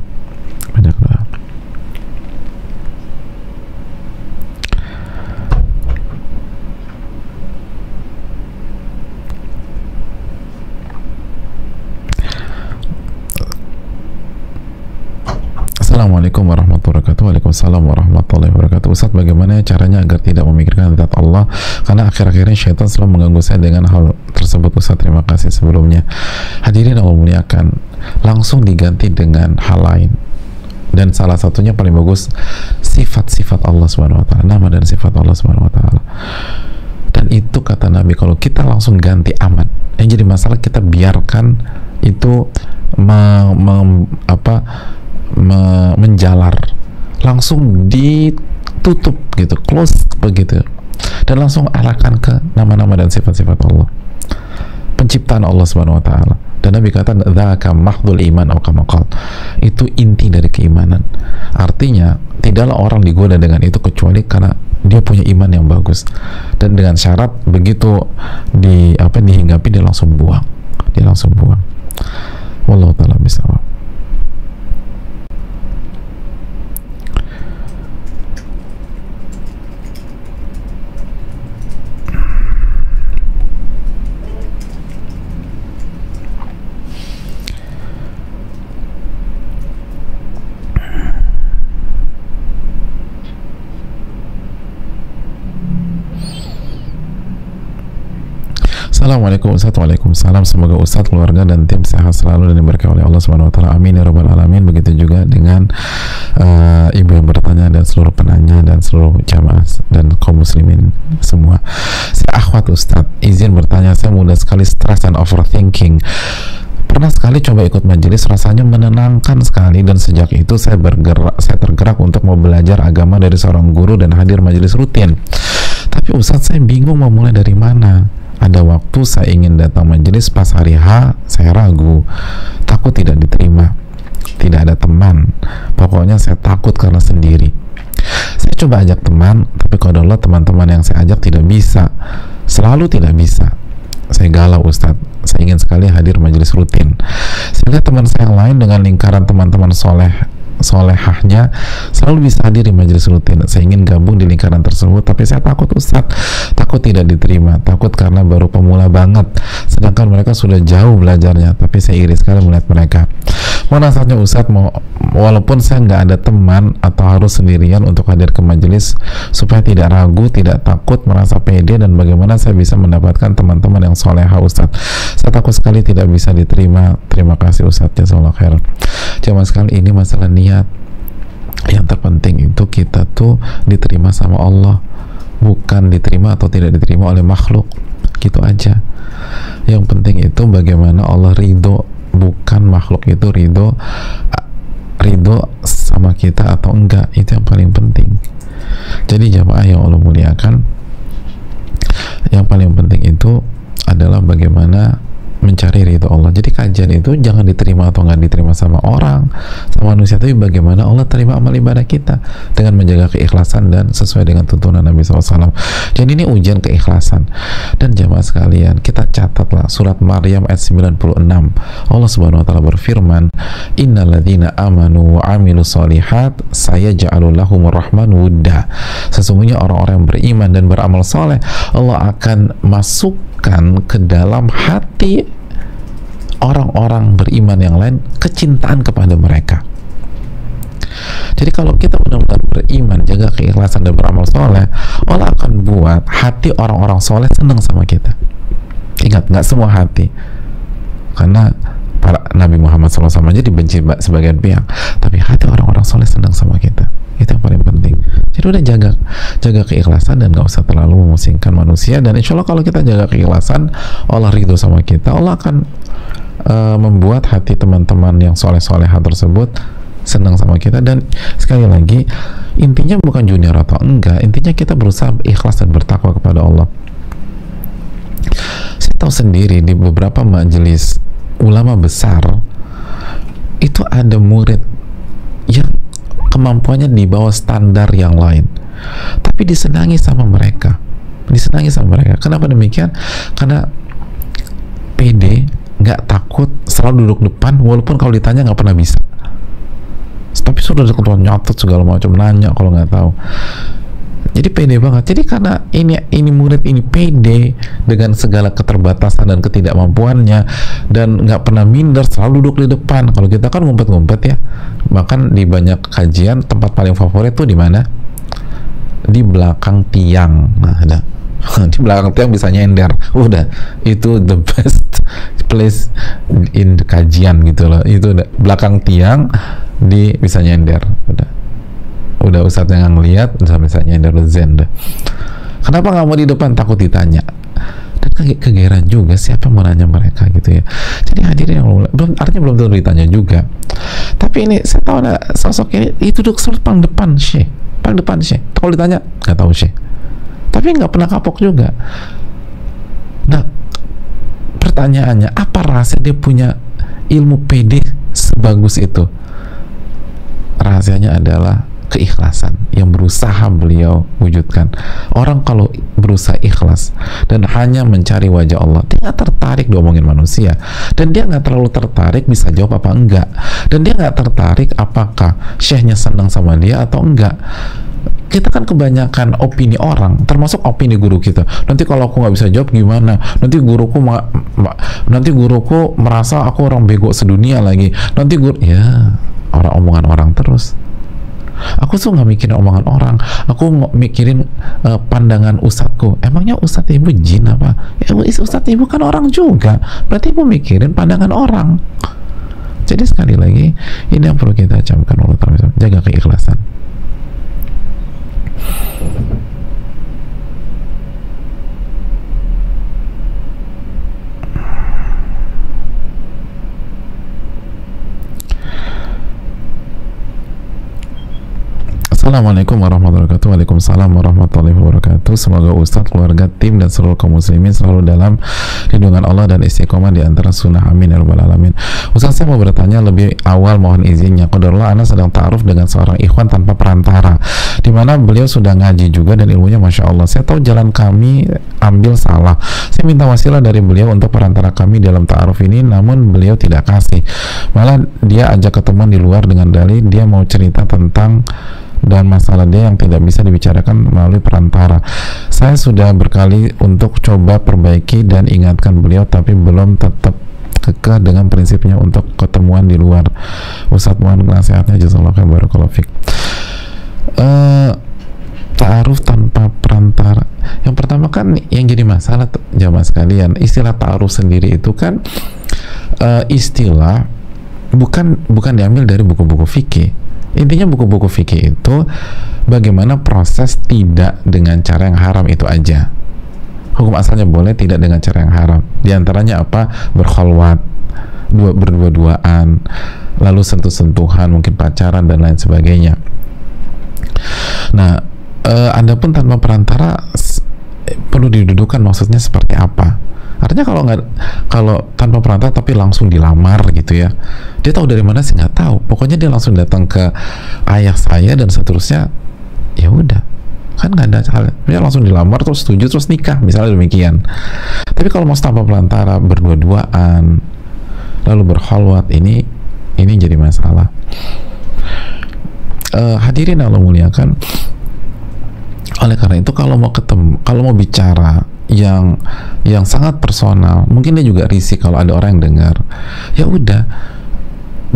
Assalamualaikum warahmatullahi wabarakatuh. Waalaikumsalam warahmatullahi wabarakatuh. Ustaz, bagaimana caranya agar tidak memikirkan zat Allah, karena akhir-akhirnya syaitan selalu mengganggu saya dengan hal tersebut. Ustaz, terima kasih sebelumnya. Hadirin Allah muliakan, langsung diganti dengan hal lain, dan salah satunya paling bagus sifat-sifat Allah Subhanahu wa taala, nama dan sifat Allah Subhanahu wa taala. Dan itu kata Nabi, kalau kita langsung ganti aman. Yang jadi masalah kita biarkan itu menjalar, langsung ditutup gitu, close begitu, dan langsung arahkan ke nama-nama dan sifat-sifat Allah, penciptaan Allah Subhanahu wa taala. Dan Nabi kata dzaka mahdul iman atau kama qala, itu inti dari keimanan. Artinya tidaklah orang digoda dengan itu kecuali karena dia punya iman yang bagus, dan dengan syarat begitu dihinggapi dia langsung buang. Wallahu taala bisawab. Assalamualaikum Ustaz. Waalaikumsalam. Semoga Ustaz, keluarga dan tim sehat selalu dan diberkahi oleh Allah Subhanahu wa taala. Amin ya rabbal alamin. Begitu juga dengan ibu yang bertanya dan seluruh penanya dan seluruh jamaah dan kaum muslimin semua. Saya akhwat Ustaz, izin bertanya, saya mudah sekali stres dan overthinking. Pernah sekali coba ikut majelis, rasanya menenangkan sekali, dan sejak itu saya tergerak untuk mau belajar agama dari seorang guru dan hadir majelis rutin. Tapi Ustaz, saya bingung mau mulai dari mana. Ada waktu saya ingin datang majelis, pas hari H saya ragu, takut tidak diterima, tidak ada teman, pokoknya saya takut karena sendiri. Saya coba ajak teman, tapi kalau Allah, teman-teman yang saya ajak tidak bisa, selalu tidak bisa. Saya galau Ustadz, saya ingin sekali hadir majelis rutin, sehingga teman saya yang lain dengan lingkaran teman-teman solehahnya selalu bisa hadir di majelis rutin. Saya ingin gabung di lingkaran tersebut, tapi saya takut Ustadz, takut tidak diterima, takut karena baru pemula banget, sedangkan mereka sudah jauh belajarnya. Tapi saya iri sekali melihat mereka. Mau nasihatnya Ustadz, walaupun saya nggak ada teman atau harus sendirian untuk hadir ke majelis, supaya tidak ragu, tidak takut, merasa pede, dan bagaimana saya bisa mendapatkan teman-teman yang soleha Ustadz. Saya takut sekali tidak bisa diterima. Terima kasih Ustadz, jazakallahu khairan. Cuma sekali ini masalah niat. Yang terpenting itu kita tuh diterima sama Allah, bukan diterima atau tidak diterima oleh makhluk, gitu aja. Yang penting itu bagaimana Allah ridho, bukan makhluk itu ridho sama kita atau enggak. Itu yang paling penting. Jadi jamaah yang Allah muliakan, yang paling penting itu adalah bagaimana mencari ridho Allah. Jadi kajian itu jangan diterima atau nggak diterima sama orang, sama manusia, tapi bagaimana Allah terima amal ibadah kita dengan menjaga keikhlasan dan sesuai dengan tuntunan Nabi SAW. Jadi ini ujian keikhlasan. Dan jamaah sekalian, kita catatlah surat Maryam ayat 96. Allah Subhanahu wa taala berfirman, innalladzina amanu wa amilus solihat sayaj'alu lahumur rahman wudda. Sesungguhnya orang-orang yang beriman dan beramal soleh, Allah akan masukkan ke dalam hati orang-orang beriman yang lain kecintaan kepada mereka. Jadi kalau kita benar-benar beriman, jaga keikhlasan dan beramal soleh, Allah akan buat hati orang-orang soleh senang sama kita. Ingat, nggak semua hati, karena para Nabi Muhammad SAW aja dibenci sebagian pihak, tapi hati orang-orang soleh senang sama kita. Itu yang paling penting. Jadi udah jaga keikhlasan dan nggak usah terlalu memusingkan manusia. Dan insya Allah kalau kita jaga keikhlasan, Allah ridho sama kita. Allah akan membuat hati teman-teman yang soleh-soleha tersebut senang sama kita. Dan sekali lagi, intinya bukan junior atau enggak, intinya kita berusaha ikhlas dan bertakwa kepada Allah. Saya tahu sendiri di beberapa majelis ulama besar itu ada murid yang kemampuannya di bawah standar yang lain, tapi disenangi sama mereka. Kenapa demikian? Karena pede, nggak takut, selalu duduk depan walaupun kalau ditanya nggak pernah bisa, tapi sudah ketua nyatet segala macam, nanya kalau nggak tahu. Jadi pede banget. Jadi karena ini murid ini pede dengan segala keterbatasan dan ketidakmampuannya, dan nggak pernah minder, selalu duduk di depan. Kalau kita kan ngumpet-ngumpet ya, bahkan di banyak kajian tempat paling favorit tuh di mana? Di belakang tiang. Nah, ada di belakang tiang bisa nyender, udah itu the best place in kajian gitu loh. Itu belakang tiang bisa nyender, udah ustadz yang ngeliat bisa nyender, zen deh. Kenapa nggak mau di depan? Takut ditanya. Dan kegeeran juga, siapa mau nanya mereka gitu ya. Jadi hadirin yang belum tentu ditanya juga. Tapi ini saya tahu ada sosok ini, itu duduk paling depan syekh. Kalau ditanya nggak tahu syekh, tapi nggak pernah kapok juga. Nah, pertanyaannya, apa rahasia dia punya ilmu PD sebagus itu? Rahasianya adalah keikhlasan yang berusaha beliau wujudkan. Orang kalau berusaha ikhlas dan hanya mencari wajah Allah, dia nggak tertarik diomongin manusia, dan dia nggak terlalu tertarik bisa jawab apa enggak, dan dia nggak tertarik apakah syekhnya senang sama dia atau enggak. Kita kan kebanyakan opini orang, termasuk opini guru kita. Nanti kalau aku nggak bisa jawab gimana? Nanti guruku merasa aku orang bego sedunia lagi. Nanti omongan orang terus. Aku tuh nggak mikirin omongan orang, aku mikirin pandangan ustadzku. Emangnya ustadz ibu jin apa? Ya, ustadz ibu kan orang juga, berarti ibu mikirin pandangan orang. Jadi sekali lagi, ini yang perlu kita camkan, jaga keikhlasan. Assalamualaikum warahmatullahi wabarakatuh. Waalaikumsalam warahmatullahi wabarakatuh. Semoga Ustadz, keluarga, tim, dan seluruh kaum muslimin selalu dalam lindungan Allah dan istiqomah di antara sunnah, amin ya rabbal alamin. Ustadz, saya mau bertanya lebih awal, mohon izinnya. Qadarullah, ana sedang ta'aruf dengan seorang ikhwan tanpa perantara, di mana beliau sudah ngaji juga dan ilmunya masya Allah. Saya tahu jalan kami ambil salah. Saya minta wasilah dari beliau untuk perantara kami dalam ta'aruf ini, namun beliau tidak kasih. Malah dia ajak ketemuan di luar dengan dalih dia mau cerita tentang dan masalah dia yang tidak bisa dibicarakan melalui perantara. Saya sudah berkali untuk coba perbaiki dan ingatkan beliau, tapi belum, tetap kekeh dengan prinsipnya untuk ketemuan di luar. Ustadz, mohon nasihatnya, jazakallahu khairan, barakallahu fik. Ta'aruf tanpa perantara, yang pertama kan yang jadi masalah jamaah sekalian, istilah ta'aruf sendiri itu kan istilah bukan diambil dari buku-buku fikih. Intinya buku-buku fikih itu bagaimana proses tidak dengan cara yang haram itu aja. Hukum asalnya boleh tidak dengan cara yang haram. Di antaranya apa? Berkholwat, berdua-duaan, lalu sentuh-sentuhan, mungkin pacaran dan lain sebagainya. Nah, adapun tanpa perantara perlu didudukan maksudnya seperti apa. Artinya kalau tanpa perantara tapi langsung dilamar gitu ya, dia tahu dari mana sih? Nggak tahu. Pokoknya dia langsung datang ke ayah saya dan seterusnya, ya udah, kan nggak ada hal. Dia langsung dilamar terus setuju terus nikah, misalnya demikian. Tapi kalau mau tanpa perantara, berdua-duaan lalu berkholwat, ini jadi masalah. Hadirin Allah muliakan. Oleh karena itu kalau mau bicara yang sangat personal, mungkin dia juga risih kalau ada orang yang dengar. Ya udah,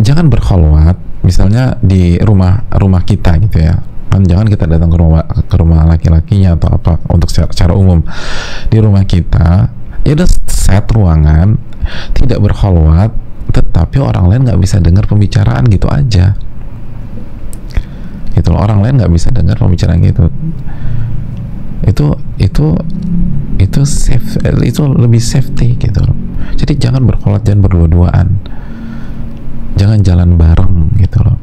jangan berkholwat misalnya di rumah kita gitu ya kan, jangan kita datang ke rumah laki-lakinya atau apa untuk secara umum. Di rumah kita ya udah set ruangan, tidak berkholwat, tetapi orang lain nggak bisa dengar pembicaraan gitu aja gitu loh. Orang lain nggak bisa dengar pembicaraan gitu. Itu safe, itu lebih safety gitu loh. Jadi jangan berkholwat, jangan berdua-duaan, jangan jalan bareng gitu loh,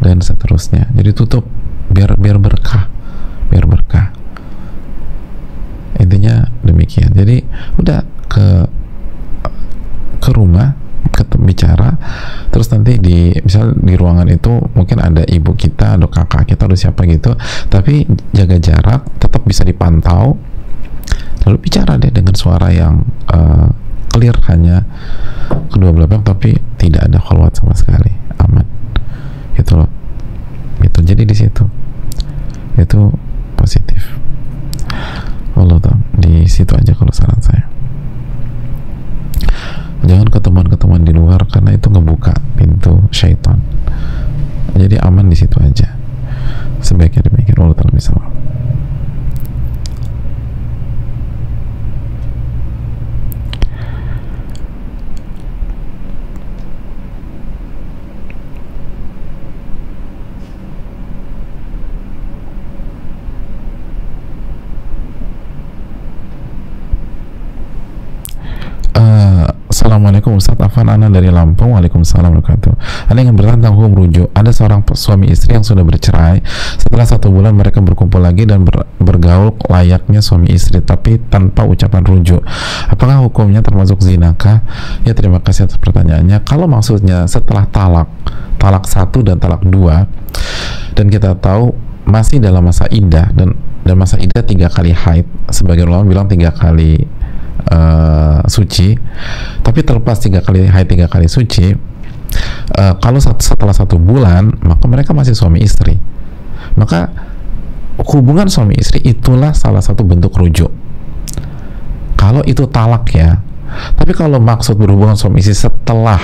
dan seterusnya. Jadi tutup biar berkah, intinya demikian. Jadi udah ke rumah bicara, terus nanti misal di ruangan itu mungkin ada ibu kita atau kakak kita atau siapa gitu, tapi jaga jarak, tetap bisa dipantau, lalu bicara deh dengan suara yang clear, hanya kedua belah pihak, tapi tidak ada kholwat sama sekali, aman gitu loh. Itu jadi di situ itu positif. Allah tahu, di situ aja kalau saran saya. Jangan ketemuan di luar karena itu ngebuka pintu syaitan. Jadi aman di situ aja. Sebaiknya demikian. Allah taala bisa. Assalamualaikum Ustaz, Afan Ana dari Lampung. Waalaikumsalam warahmatullahi wabarakatuh. Ada yang bertanya tentang hukum rujuk. Ada seorang suami istri yang sudah bercerai. Setelah 1 bulan mereka berkumpul lagi dan bergaul layaknya suami istri, tapi tanpa ucapan rujuk. Apakah hukumnya termasuk zinakah? Ya, terima kasih atas pertanyaannya. Kalau maksudnya setelah talak 1 dan talak 2, dan kita tahu masih dalam masa iddah, dan masa iddah 3 kali haid, sebagian ulama bilang 3 kali suci, tapi terlepas 3 kali haid 3 kali suci, kalau setelah 1 bulan maka mereka masih suami istri, maka hubungan suami istri itulah salah satu bentuk rujuk kalau itu talak ya. Tapi kalau maksud berhubungan suami istri setelah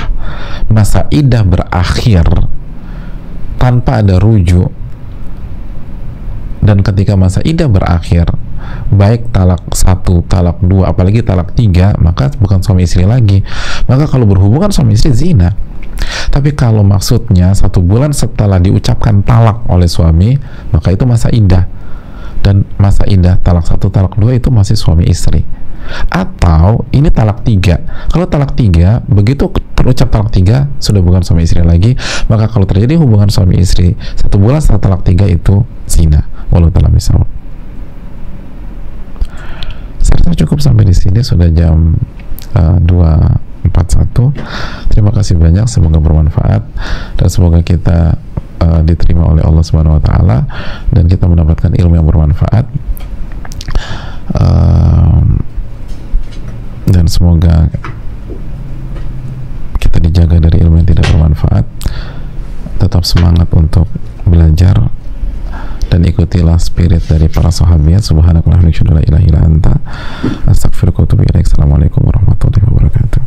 masa iddah berakhir tanpa ada rujuk, dan ketika masa iddah berakhir baik talak 1, talak 2, apalagi talak 3, maka bukan suami istri lagi. Maka kalau berhubungan suami istri zina. Tapi kalau maksudnya 1 bulan setelah diucapkan talak oleh suami, maka itu masa iddah, dan masa iddah talak 1, talak 2 itu masih suami istri. Atau ini talak 3. Kalau talak 3, begitu terucap talak 3 sudah bukan suami istri lagi, maka kalau terjadi hubungan suami istri 1 bulan setelah talak 3 itu zina. Wallahu ta'ala bishawab. Saya cukup sampai di sini, sudah jam 2.41. Terima kasih banyak, semoga bermanfaat dan semoga kita diterima oleh Allah Subhanahu wa taala dan kita mendapatkan ilmu yang bermanfaat. Dan semoga kita dijaga dari ilmu yang tidak bermanfaat. Tetap semangat untuk belajar dan ikutilah spirit dari para sahabat. Subhanakallahumma wa bihamdika, la ilaha illa anta, astaghfiruka wa atubu ilaik. Assalamualaikum warahmatullahi wabarakatuh.